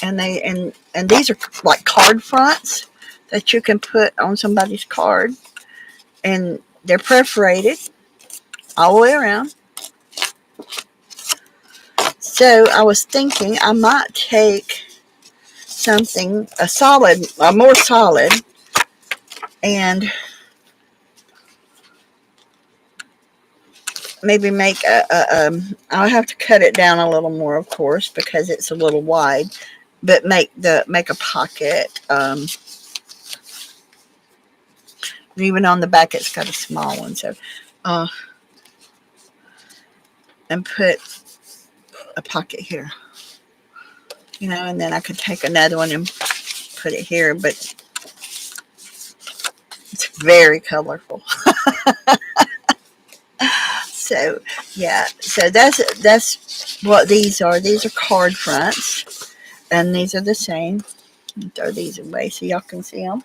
S1: And these are like card fronts that you can put on somebody's card. And they're perforated all the way around. So I was thinking I might take something, a more solid, and maybe make I'll have to cut it down a little more, of course, because it's a little wide, but make a pocket. Even on the back, it's got a small one. So, uh, and put a pocket here, and then I could take another one and put it here, but it's very colorful. So yeah, so that's what these are. These are card fronts, and these are the same. Throw these away so y'all can see them.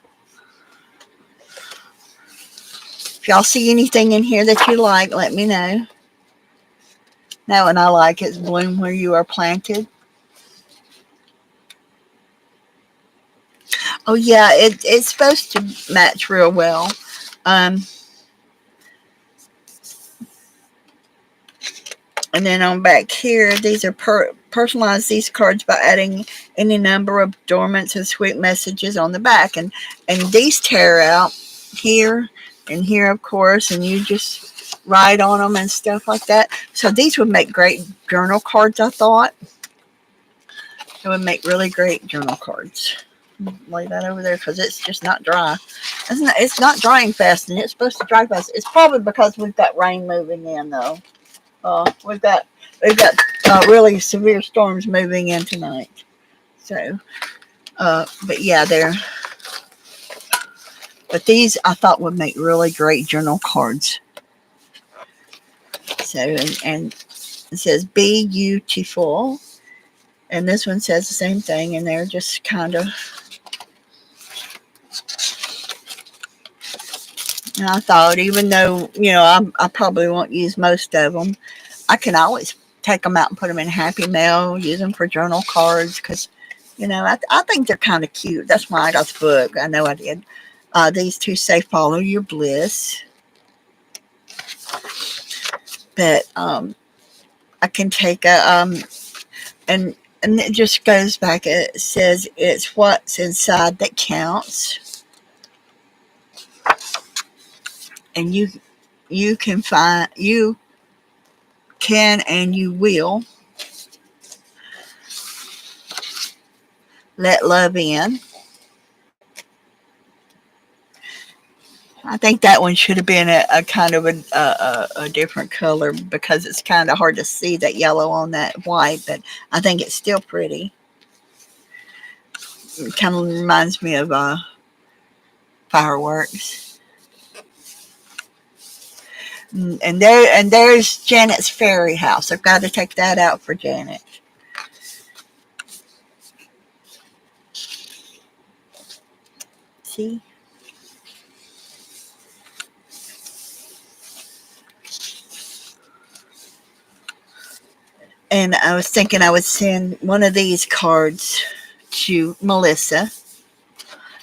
S1: If y'all see anything in here that you like, let me know. That one I like is bloom where you are planted. Oh yeah, it's supposed to match real well. Um, and then on back here, these are personalize these cards by adding any number of adornments and sweet messages on the back, and these tear out here and here, of course, and you just write on them and stuff like that. So these would make great journal cards. I thought it would make really great journal cards. Lay that over there because it's just not dry. It's not drying fast, and it's supposed to dry fast. It's probably because we've got rain moving in, though. We've got really severe storms moving in tonight. So, but yeah, but these I thought would make really great journal cards. So, and it says "Be beautiful," and this one says the same thing, and they're just kind of. And I thought, even though I probably won't use most of them, I can always take them out and put them in Happy Mail, use them for journal cards, because I think they're kind of cute. That's why I got the book. I know I did. These two say "Follow your bliss," but I can take and it just goes back. It says it's what's inside that counts, and you can and you will let love in. I think that one should have been a kind of a different color because it's kind of hard to see that yellow on that white, but I think it's still pretty. It kind of reminds me of fireworks. And there's Janet's fairy house. I've got to take that out for Janet. See? And I was thinking I would send one of these cards to Melissa.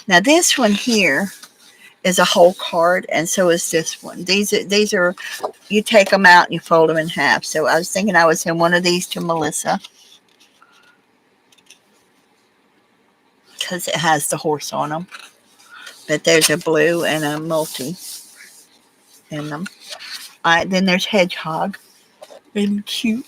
S1: Now this one here is a whole card, and so is this one. These are you take them out and you fold them in half. So I was thinking I would send one of these to Melissa because it has the horse on them. But there's a blue and a multi in them. All right, then there's Hedgehog. And cute.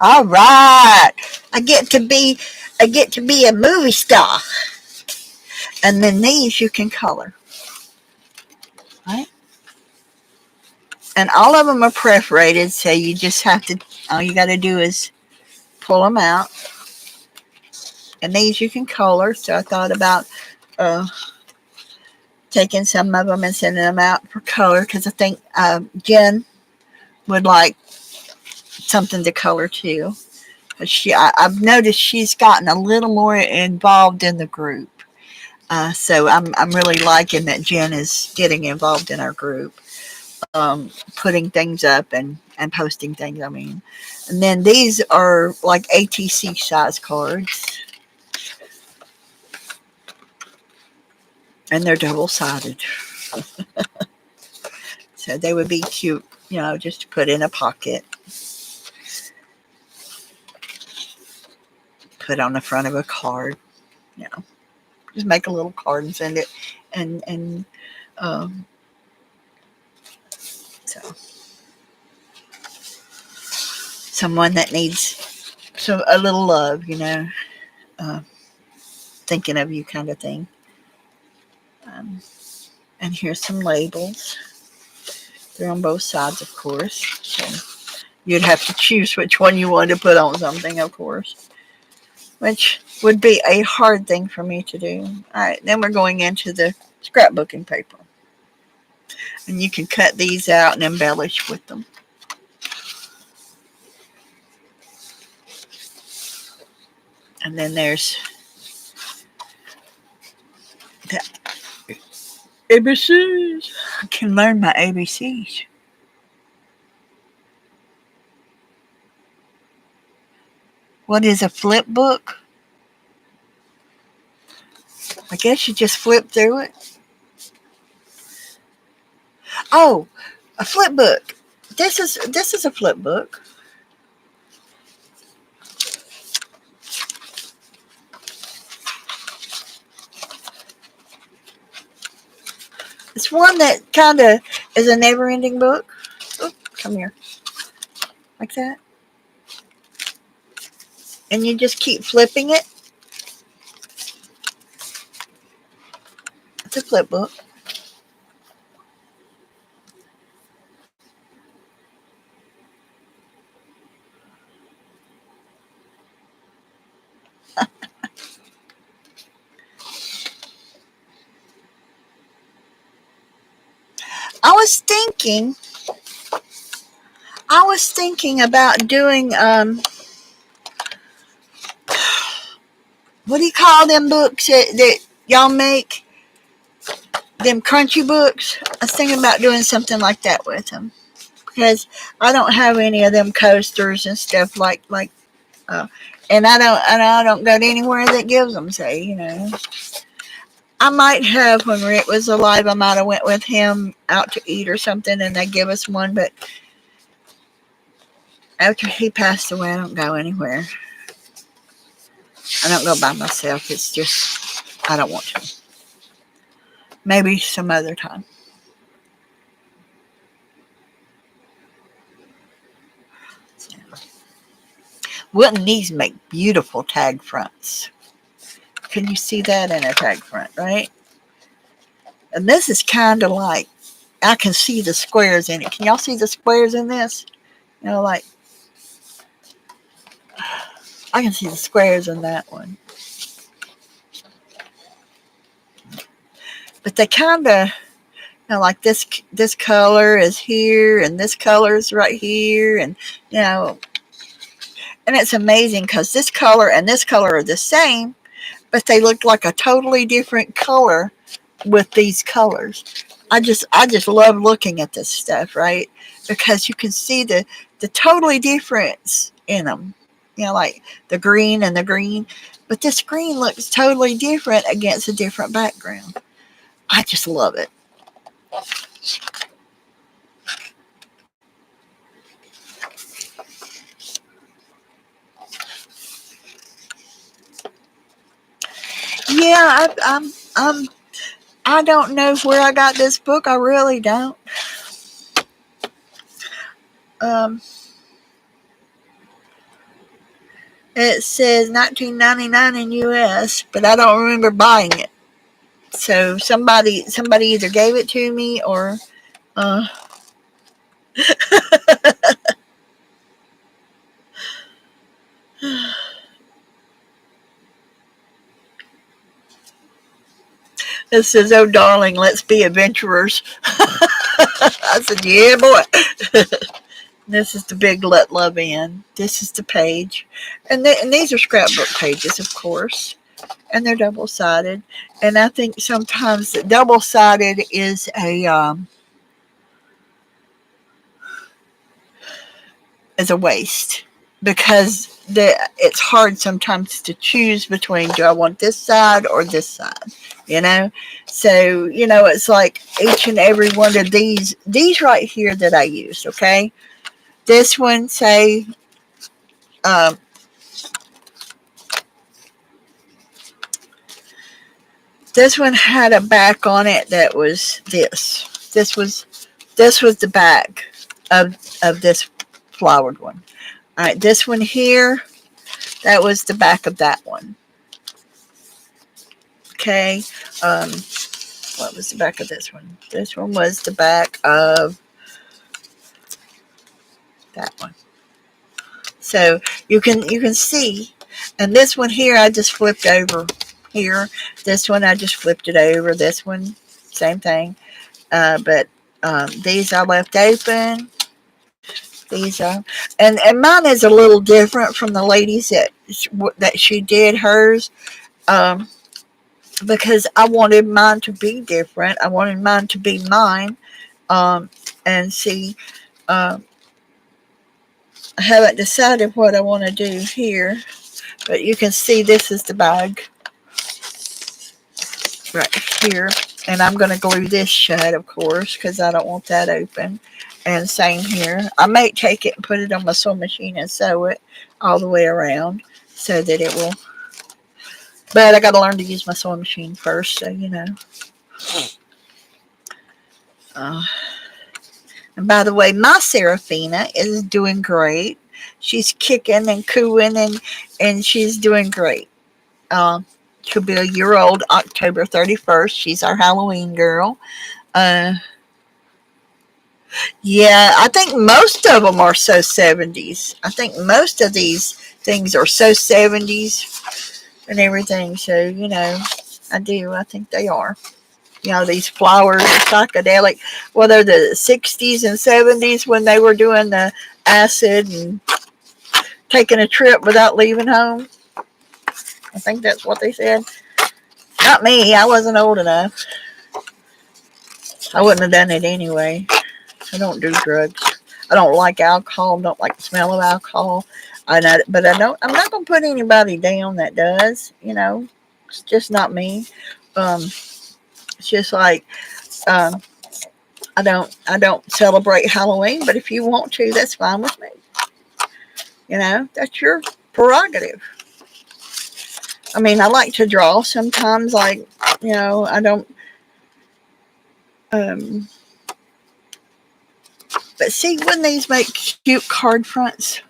S1: All right. I get to be a movie star. And then these you can color. Right? And all of them are perforated, so you just have to, all you got to do is pull them out. And these you can color, so I thought about taking some of them and sending them out for color, because I think Jen would like something to color too. I've noticed she's gotten a little more involved in the group. So I'm really liking that Jen is getting involved in our group, putting things up and posting things. I mean, and then these are like ATC size cards. And they're double-sided. So they would be cute, just to put in a pocket. Put on the front of a card. Just make a little card and send it. And um, so someone that needs a little love, uh, thinking of you kind of thing. Um, and here's some labels. They're on both sides, of course. So you'd have to choose which one you wanted to put on something, of course, which would be a hard thing for me to do. All right, then we're going into the scrapbooking paper. And you can cut these out and embellish with them. And then there's the ABCs. I can learn my ABCs. What is a flip book? I guess you just flip through it. Oh, a flip book. This is a flip book. It's one that kind of is a never-ending book. Oh, come here. Like that. And you just keep flipping it. It's a flip book. I was thinking about doing what do you call them books that y'all make? Them crunchy books. I was thinking about doing something like that with them because I don't have any of them coasters and stuff and I don't go to anywhere that gives them. Say, I might have when Rick was alive. I might have went with him out to eat or something, and they give us one. But after he passed away, I don't go anywhere. I don't go by myself. It's just I don't want to. Maybe some other time. Wouldn't these make beautiful tag fronts? Can you see that in a tag front, right? And this is kind of like, I can see the squares in it. Can y'all see the squares in this? Like, I can see the squares in that one. But they kind of, like this color is here, and this color is right here, and, and it's amazing because this color and this color are the same, but they look like a totally different color with these colors. I just love looking at this stuff, right? Because you can see the totally difference in them. Like the green and the green. But this green looks totally different against a different background. I just love it. Yeah, I don't know where I got this book. I really don't. Um, it says 1999 in US, but I don't remember buying it. So somebody either gave it to me or it says, "Oh darling, let's be adventurers." I said, "Yeah, boy." This is the big let love in. This is the page, and these are scrapbook pages, of course, and they're double sided. And I think sometimes double sided is a waste. because it's hard sometimes to choose between, do I want this side or this side, you know? So, it's like each and every one of these right here that I use, okay? This one, say, um, this one had a back on it that was this. This was the back of this flowered one. All right, this one here, that was the back of that one. Okay. Um, what was the back of this one? This one was the back of that one. So you can see, and this one here I just flipped over here. This one I just flipped it over. This one, same thing. But these I left open. These are, and mine is a little different from the ladies that she did hers. Um, because I wanted mine to be different. I wanted mine to be mine. Um, and see, uh, I haven't decided what I want to do here, but you can see this is the bag right here. And I'm going to glue this shut, of course, because I don't want that open. And same here. I may take it and put it on my sewing machine and sew it all the way around so that it will. But I got to learn to use my sewing machine first, so Uh, and by the way, my Seraphina is doing great. She's kicking and cooing, and she's doing great. She'll be a year old October 31st. She's our Halloween girl. Uh, yeah, I think most of them are so 70s. I think most of these things are so 70s and everything. So, I do. I think they are. These flowers are psychedelic. Whether the 60s and 70s when they were doing the acid and taking a trip without leaving home. I think that's what they said. Not me. I wasn't old enough. I wouldn't have done it anyway. I don't do drugs. I don't like alcohol. Don't like the smell of alcohol. But I don't. I'm not gonna put anybody down that does. It's just not me. It's just like um, I don't celebrate Halloween. But if you want to, that's fine with me. That's your prerogative. I mean, I like to draw sometimes. Like, I don't. Um, but see, when these make cute card fronts,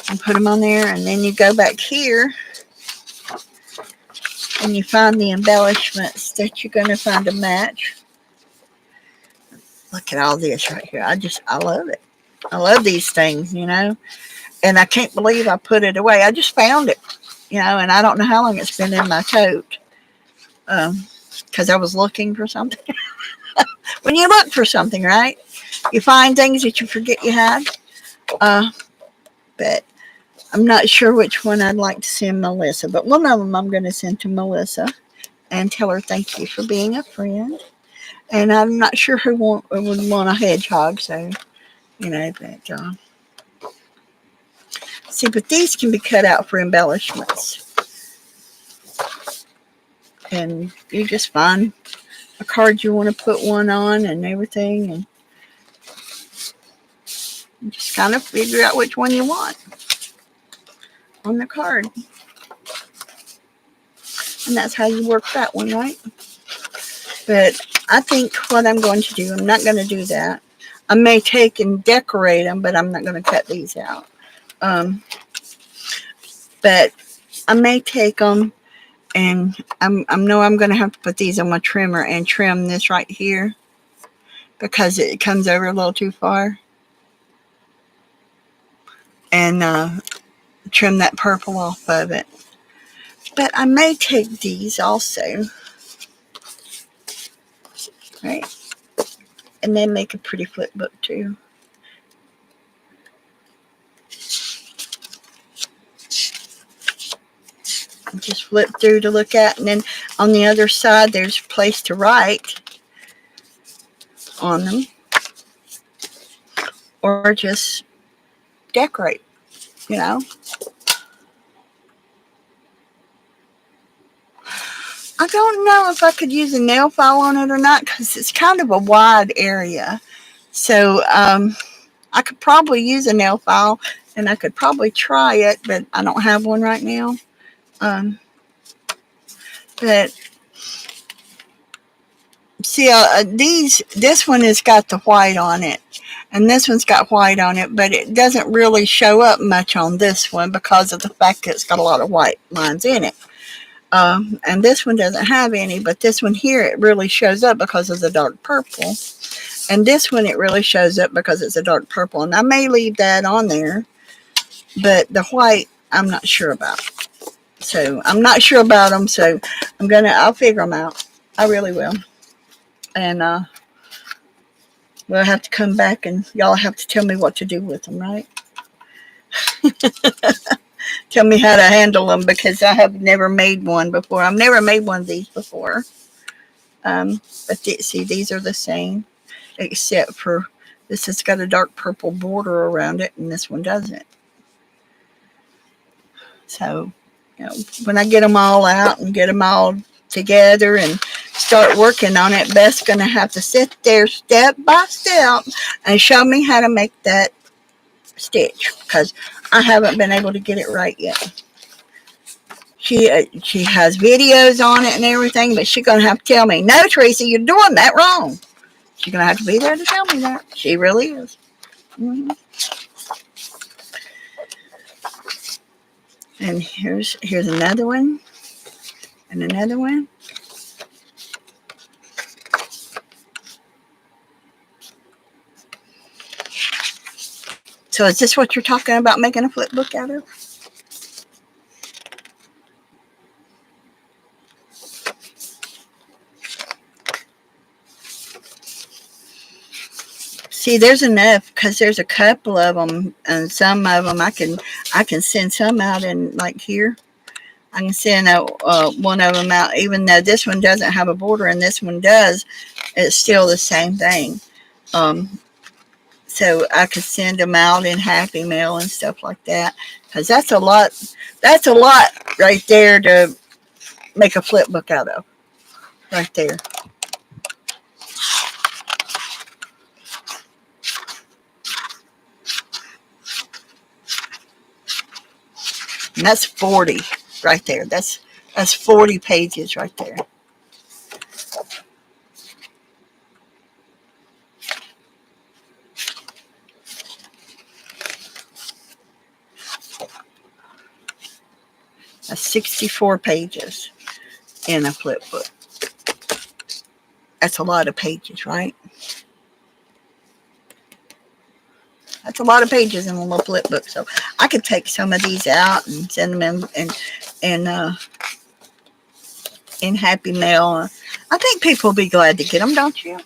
S1: and put them on there, and then you go back here and you find the embellishments that you're going to find a match. Look at all this right here. I love it. I love these things, and I can't believe I put it away. I just found it, and I don't know how long it's been in my tote, because I was looking for something. When you look for something, right, you find things that you forget you had. But I'm not sure which one I'd like to send Melissa, but one of them I'm going to send to Melissa and tell her thank you for being a friend. And I'm not sure who would want a hedgehog, so, but, see, but these can be cut out for embellishments. And you just find a card you want to put one on and everything, and you just kind of figure out which one you want on the card. And that's how you work that one, right? But I think what I'm going to do, I'm not going to do that. I may take and decorate them, but I'm not going to cut these out. But I may take them, and I know I'm going to have to put these on my trimmer and trim this right here because it comes over a little too far. And trim that purple off of it. But I may take these also, right? And then make a pretty flip book too. Just flip through to look at, and then on the other side there's a place to write on them, or just decorate, you know. I don't know if I could use a nail file on it or not because it's kind of a wide area. So I could probably use a nail file and I could probably try it, but I don't have one right now. Um, but see, this one has got the white on it, and this one's got white on it, but it doesn't really show up much on this one because of the fact that it's got a lot of white lines in it. And this one doesn't have any, but this one here, it really shows up because of the dark purple. And this one, it really shows up because it's a dark purple. And I may leave that on there, but the white, I'm not sure about. So I'm not sure about them, so I'll figure them out. I really will. And we'll have to come back and y'all have to tell me what to do with them, right? Tell me how to handle them because I have never made one before. I've never made one of these before. But see, these are the same, except for this has got a dark purple border around it, and this one doesn't. So, you know, when I get them all out and get them all together and start working on it, Beth's going to have to sit there step by step and show me how to make that stitch because I haven't been able to get it right yet. She has videos on it and everything, but she's going to have to tell me, no, Tracy, you're doing that wrong. She's going to have to be there to tell me that. She really is. Mm-hmm. And here's another one. And another one. So is this what you're talking about making a flip book out of? See, there's enough because there's a couple of them, and some of them I can send some out in like here. I can send one of them out, even though this one doesn't have a border and this one does. It's still the same thing. So I could send them out in Happy Mail and stuff like that because that's a lot. That's a lot right there to make a flip book out of. Right there. And that's 40 right there. That's 40 pages right there. That's 64 pages in a flip book. That's a lot of pages, right? That's a lot of pages in a little flip book. So I could take some of these out and send them in Happy Mail. I think people will be glad to get them, don't you?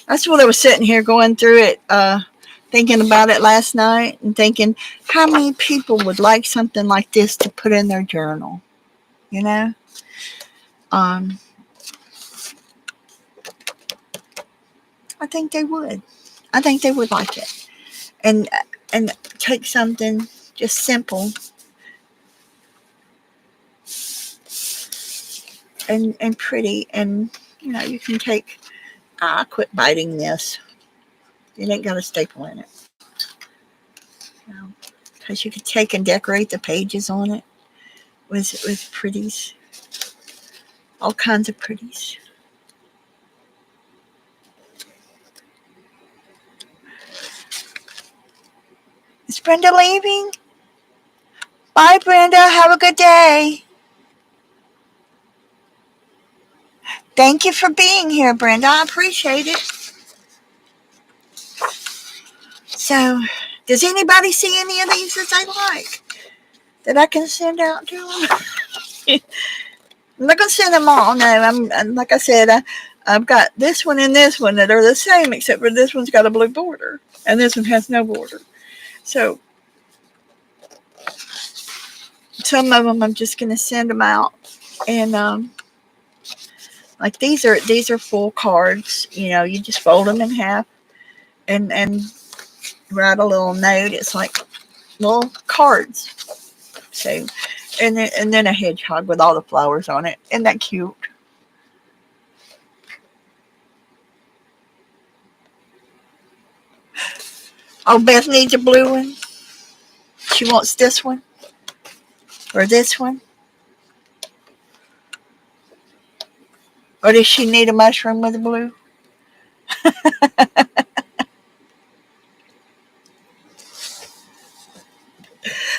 S1: That's what I was sitting here going through it, thinking about it last night and thinking how many people would like something like this to put in their journal, you know? I think they would. I think they would like it. And take something just simple and pretty, and you know, you can take quit biting this. It ain't got a staple in it. Because you could take and decorate the pages on it with pretties. All kinds of pretties. Is Brenda leaving? Bye, Brenda. Have a good day. Thank you for being here, Brenda. I appreciate it. So, does anybody see any of these that they like that I can send out to them? I'm not going to send them all. No, I'm like I said, I've got this one and this one that are the same, except for this one's got a blue border and this one has no border. So, some of them I'm just going to send them out, and like these are full cards. You know, you just fold them in half and write a little note. It's like little cards. So, and then a hedgehog with all the flowers on it. Isn't that cute? Oh, Beth needs a blue one. She wants this one or this one. Or does she need a mushroom with a blue?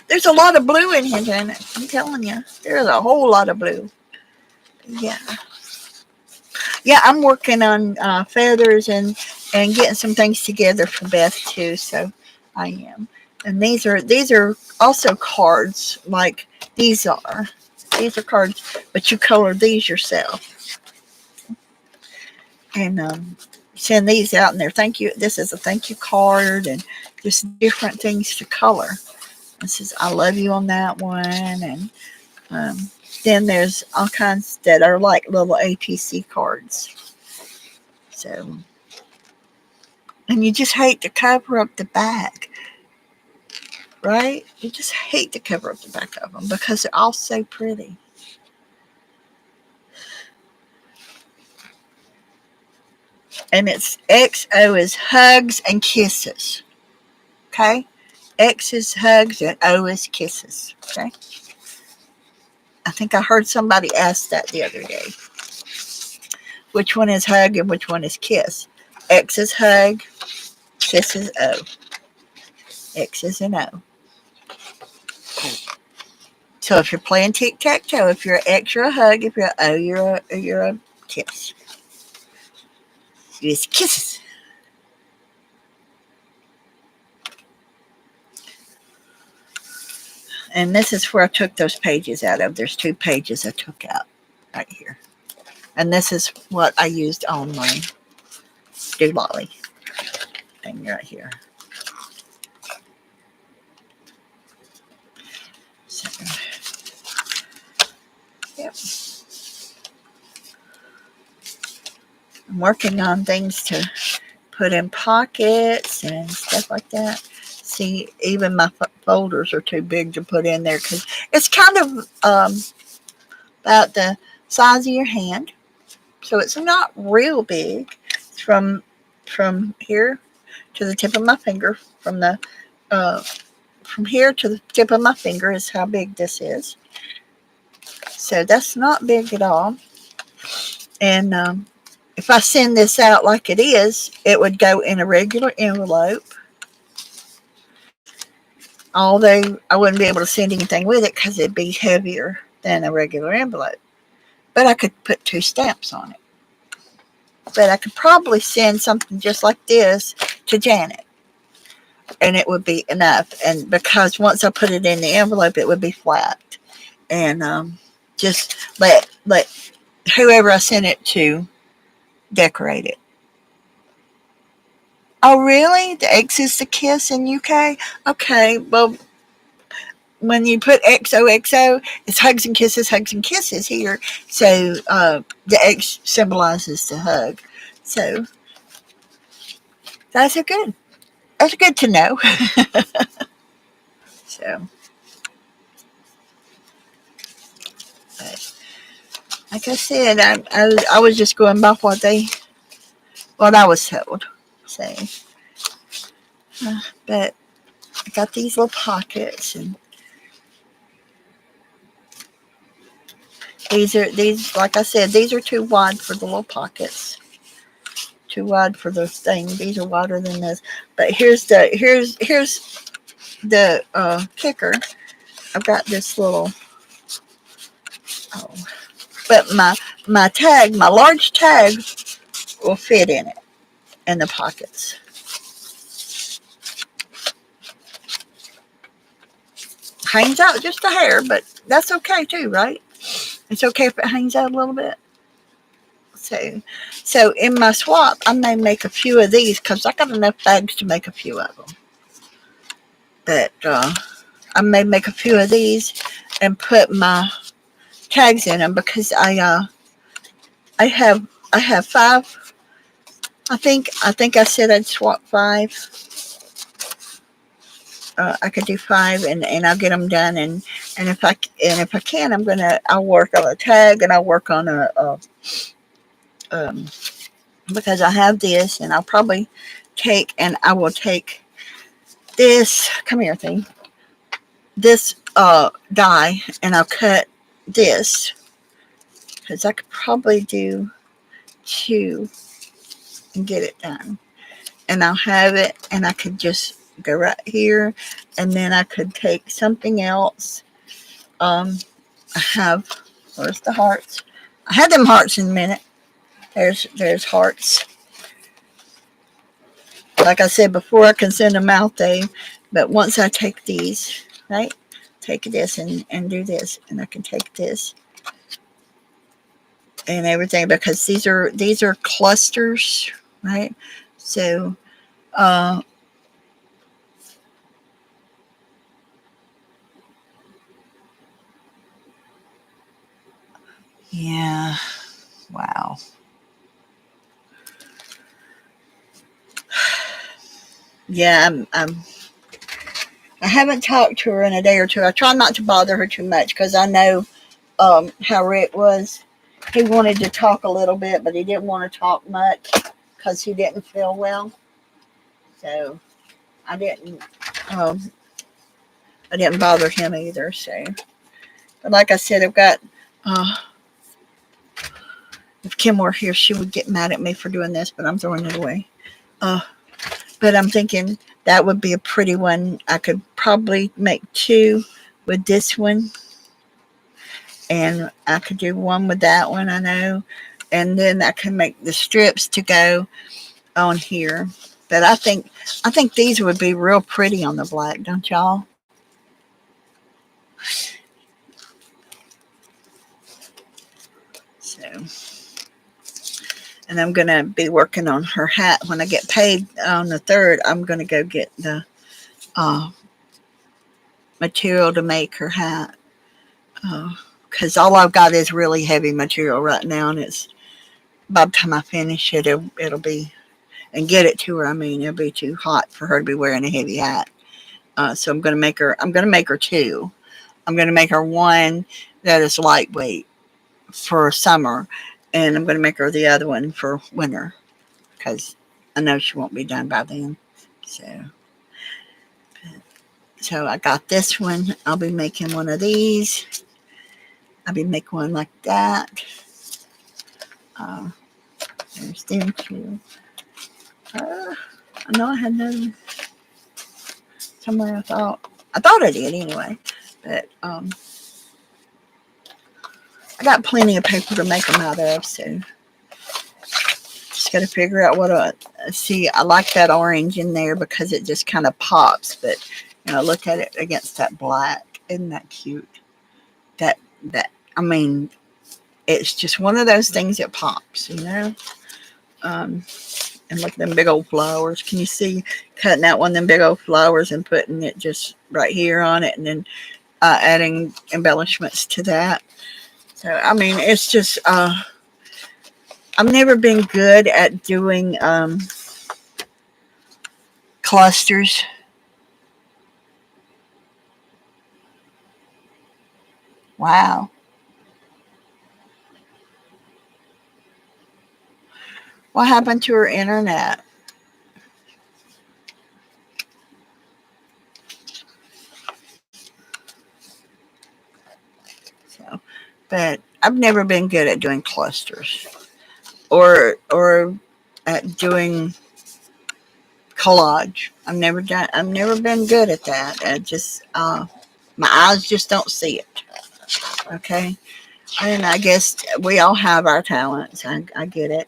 S1: There's a lot of blue in here, Janet. I'm telling you. There's a whole lot of blue. Yeah. Yeah, I'm working on feathers and getting some things together for Beth too. So I am. And these are also cards like these are. These are cards, but you color these yourself. And send these out, and they're thank you. This is a thank you card, and just different things to color. This is I love you on that one, and um, then there's all kinds that are like little ATC cards. So, and you just hate to cover up the back, right? You just hate to cover up the back of them because they're all so pretty. And it's XO is hugs and kisses. Okay? X is hugs and O is kisses. Okay? I think I heard somebody ask that the other day. Which one is hug and which one is kiss? X is hug, kiss is O. X is an O. So if you're playing tic-tac-toe, if you're an X, you're a hug. If you're an O, you're a kiss. It's kisses. And this is where I took those pages out of. There's 2 pages I took out right here. And this is what I used on my doololly thing right here. So, yep. I'm working on things to put in pockets and stuff like that. See, even my folders are too big to put in there because it's kind of about the size of your hand. So it's not real big. It's from here to the tip of my finger. From here to the tip of my finger is how big this is. So that's not big at all. And if I send this out like it is, it would go in a regular envelope. Although I wouldn't be able to send anything with it because it'd be heavier than a regular envelope. But I could put 2 stamps on it. But I could probably send something just like this to Janet. And it would be enough. And because once I put it in the envelope, it would be flat. And just let whoever I sent it to decorate it. Oh, really? The X is the kiss in UK? Okay, well, when you put XOXO, it's hugs and kisses here. So the X symbolizes the hug. So that's good. That's good to know. So, but like I said, I was just going by what I was told. So, but I got these little pockets, and these like I said, these are too wide for the little pockets. Too wide for the thing. These are wider than this. But here's the kicker. I've got this little. Oh, but my tag, my large tag, will fit in it in the pockets. Hangs out just a hair, but that's okay too, right? It's okay if it hangs out a little bit. So in my swap, I may make a few of these because I got enough bags to make a few of them. But I may make a few of these and put my tags in them because I have 5. I think I said I'd swap 5. I could do 5, and I'll get them done. And if I can, I'll work on a tag, and I'll work on a um, because I have this, and I will take this. Come here, thing. This die, and I'll cut this because I could probably do 2 and get it done. And I'll have it, and I could just go right here, and then I could take something else. I have, where's the hearts? I had them hearts in a minute. There's hearts. Like I said before, I can send them out there, but once I take these, right, take this and do this, and I can take this and everything, because these are clusters, right? So, uh, yeah, wow. Yeah, I haven't talked to her in a day or two. I try not to bother her too much because I know how Rick was. He wanted to talk a little bit, but he didn't want to talk much because he didn't feel well. So I didn't um, I didn't bother him either. So, but like I said, I've got. If Kim were here, she would get mad at me for doing this, but I'm throwing it away. Uh, but I'm thinking that would be a pretty one. I could probably make 2 with this one, and I could do 1 with that one, I know. And then I can make the strips to go on here. But I think these would be real pretty on the black, don't y'all? So, and I'm gonna be working on her hat when I get paid on the 3rd. I'm gonna go get the uh, material to make her hat, because all I've got is really heavy material right now, and it's by the time I finish it, it'll be and get it to her. I mean, it'll be too hot for her to be wearing a heavy hat. So I'm gonna make her. I'm gonna make her 2. I'm gonna make her 1 that is lightweight for summer, and I'm gonna make her the other one for winter because I know she won't be done by then. So, so I got this one. I'll be making one of these. I'll be making one like that. Uh, there's them 2. I know I had another somewhere. I thought I did anyway, but I got plenty of paper to make them out of. So just got to figure out what I see. I like that orange in there because it just kind of pops. But look at it against that black. Isn't that cute? That I mean, it's just one of those things that pops. Um, and look at them big old flowers. Can you see cutting out one of them big old flowers and putting it just right here on it, and then adding embellishments to that? So I mean, it's just I've never been good at doing clusters. Wow. What happened to her internet? So, but I've never been good at doing clusters or at doing collage. I've never been good at that. I just my eyes just don't see it. Okay. And I guess we all have our talents. I get it.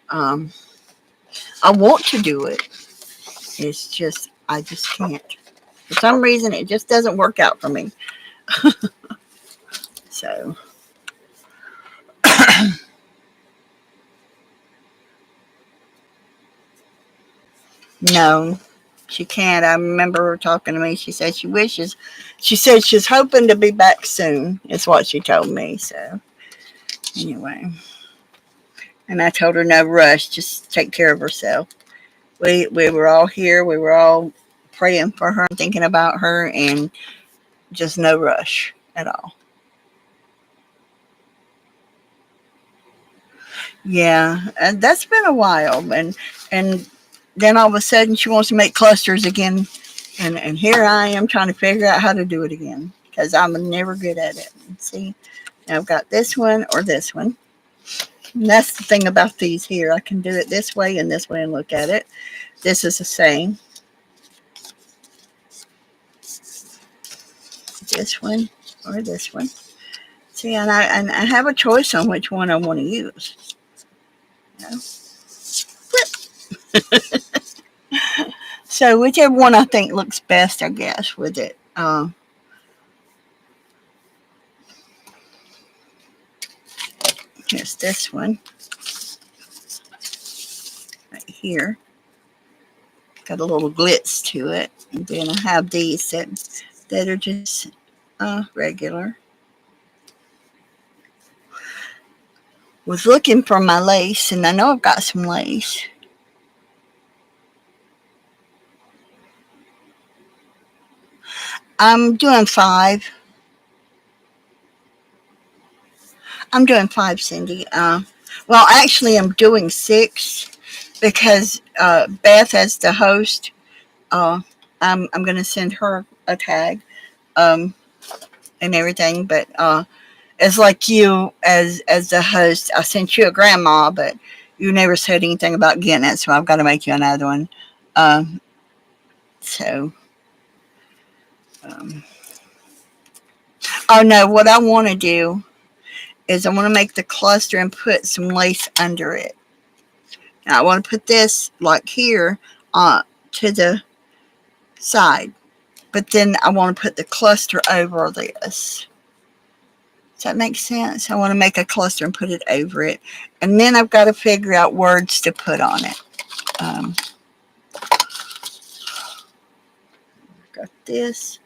S1: Um, I want to do it. It's just I just can't. For some reason, it just doesn't work out for me. So no, she can't. I remember her talking to me. She said she wishes. She said she's hoping to be back soon. Is what she told me. So anyway, and I told her no rush. Just take care of herself. We were all here. We were all praying for her, thinking about her, and just no rush at all. Yeah, and that's been a while, and then all of a sudden she wants to make clusters again, and here I am trying to figure out how to do it again because I'm never good at it. See, now I've got this one or this one. And that's the thing about these here. I can do it this way and this way and look at it. This is the same. This one or this one. See, and I have a choice on which one I want to use. You know? So whichever one I think looks best, I guess, with it. Here's this one right here. Got a little glitz to it. And then I have these that are just regular. Was looking for my lace, and I know I've got some lace. I'm doing 5. I'm doing 5, Cindy. Well, actually, I'm doing 6 because Beth, as the host, I'm going to send her a tag and everything. But it's like you, as the host, I sent you a grandma, but you never said anything about getting it, so I've got to make you another one. So, oh no, what I want to do is I want to make the cluster and put some lace under it. Now I want to put this like here to the side, but then I want to put the cluster over this. Does that make sense? I want to make a cluster and put it over it, and then I've got to figure out words to put on it. Got this.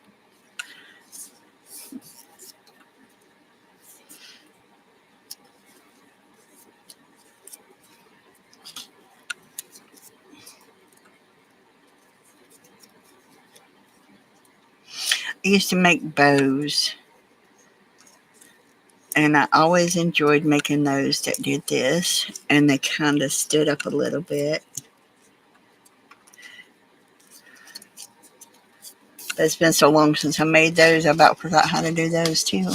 S1: I used to make bows, and I always enjoyed making those that did this, and they kind of stood up a little bit. But it's been so long since I made those, I about forgot how to do those too.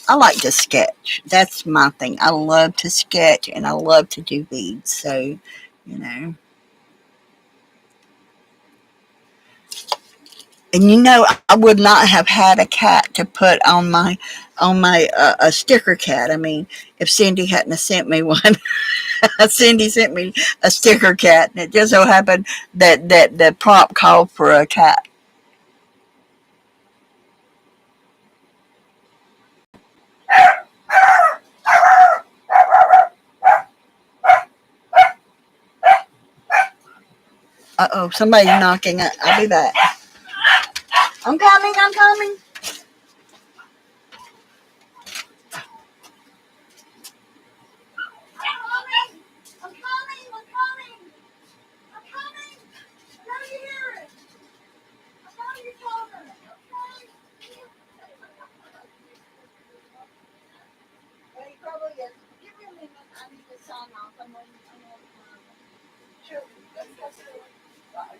S1: I like to sketch. That's my thing. I love to sketch, and I love to do beads. So, you know. And you know, I would not have had a cat to put on my a sticker cat. I mean, if Cindy hadn't sent me one, Cindy sent me a sticker cat, and it just so happened that the prompt called for a cat. Uh-oh, somebody's knocking. I'll be back. I'm coming. I'm coming.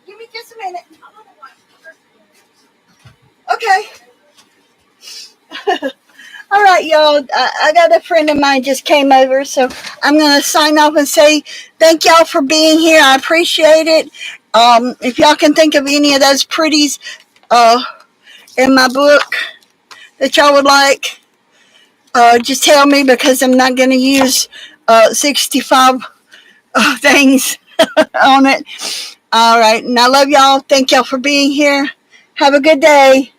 S1: Give me just a minute. Okay. All right, y'all. I got a friend of mine just came over, so I'm going to sign off and say thank y'all for being here. I appreciate it. If y'all can think of any of those pretties in my book that y'all would like, just tell me because I'm not going to use 65 things on it. All right. And I love y'all. Thank y'all for being here. Have a good day.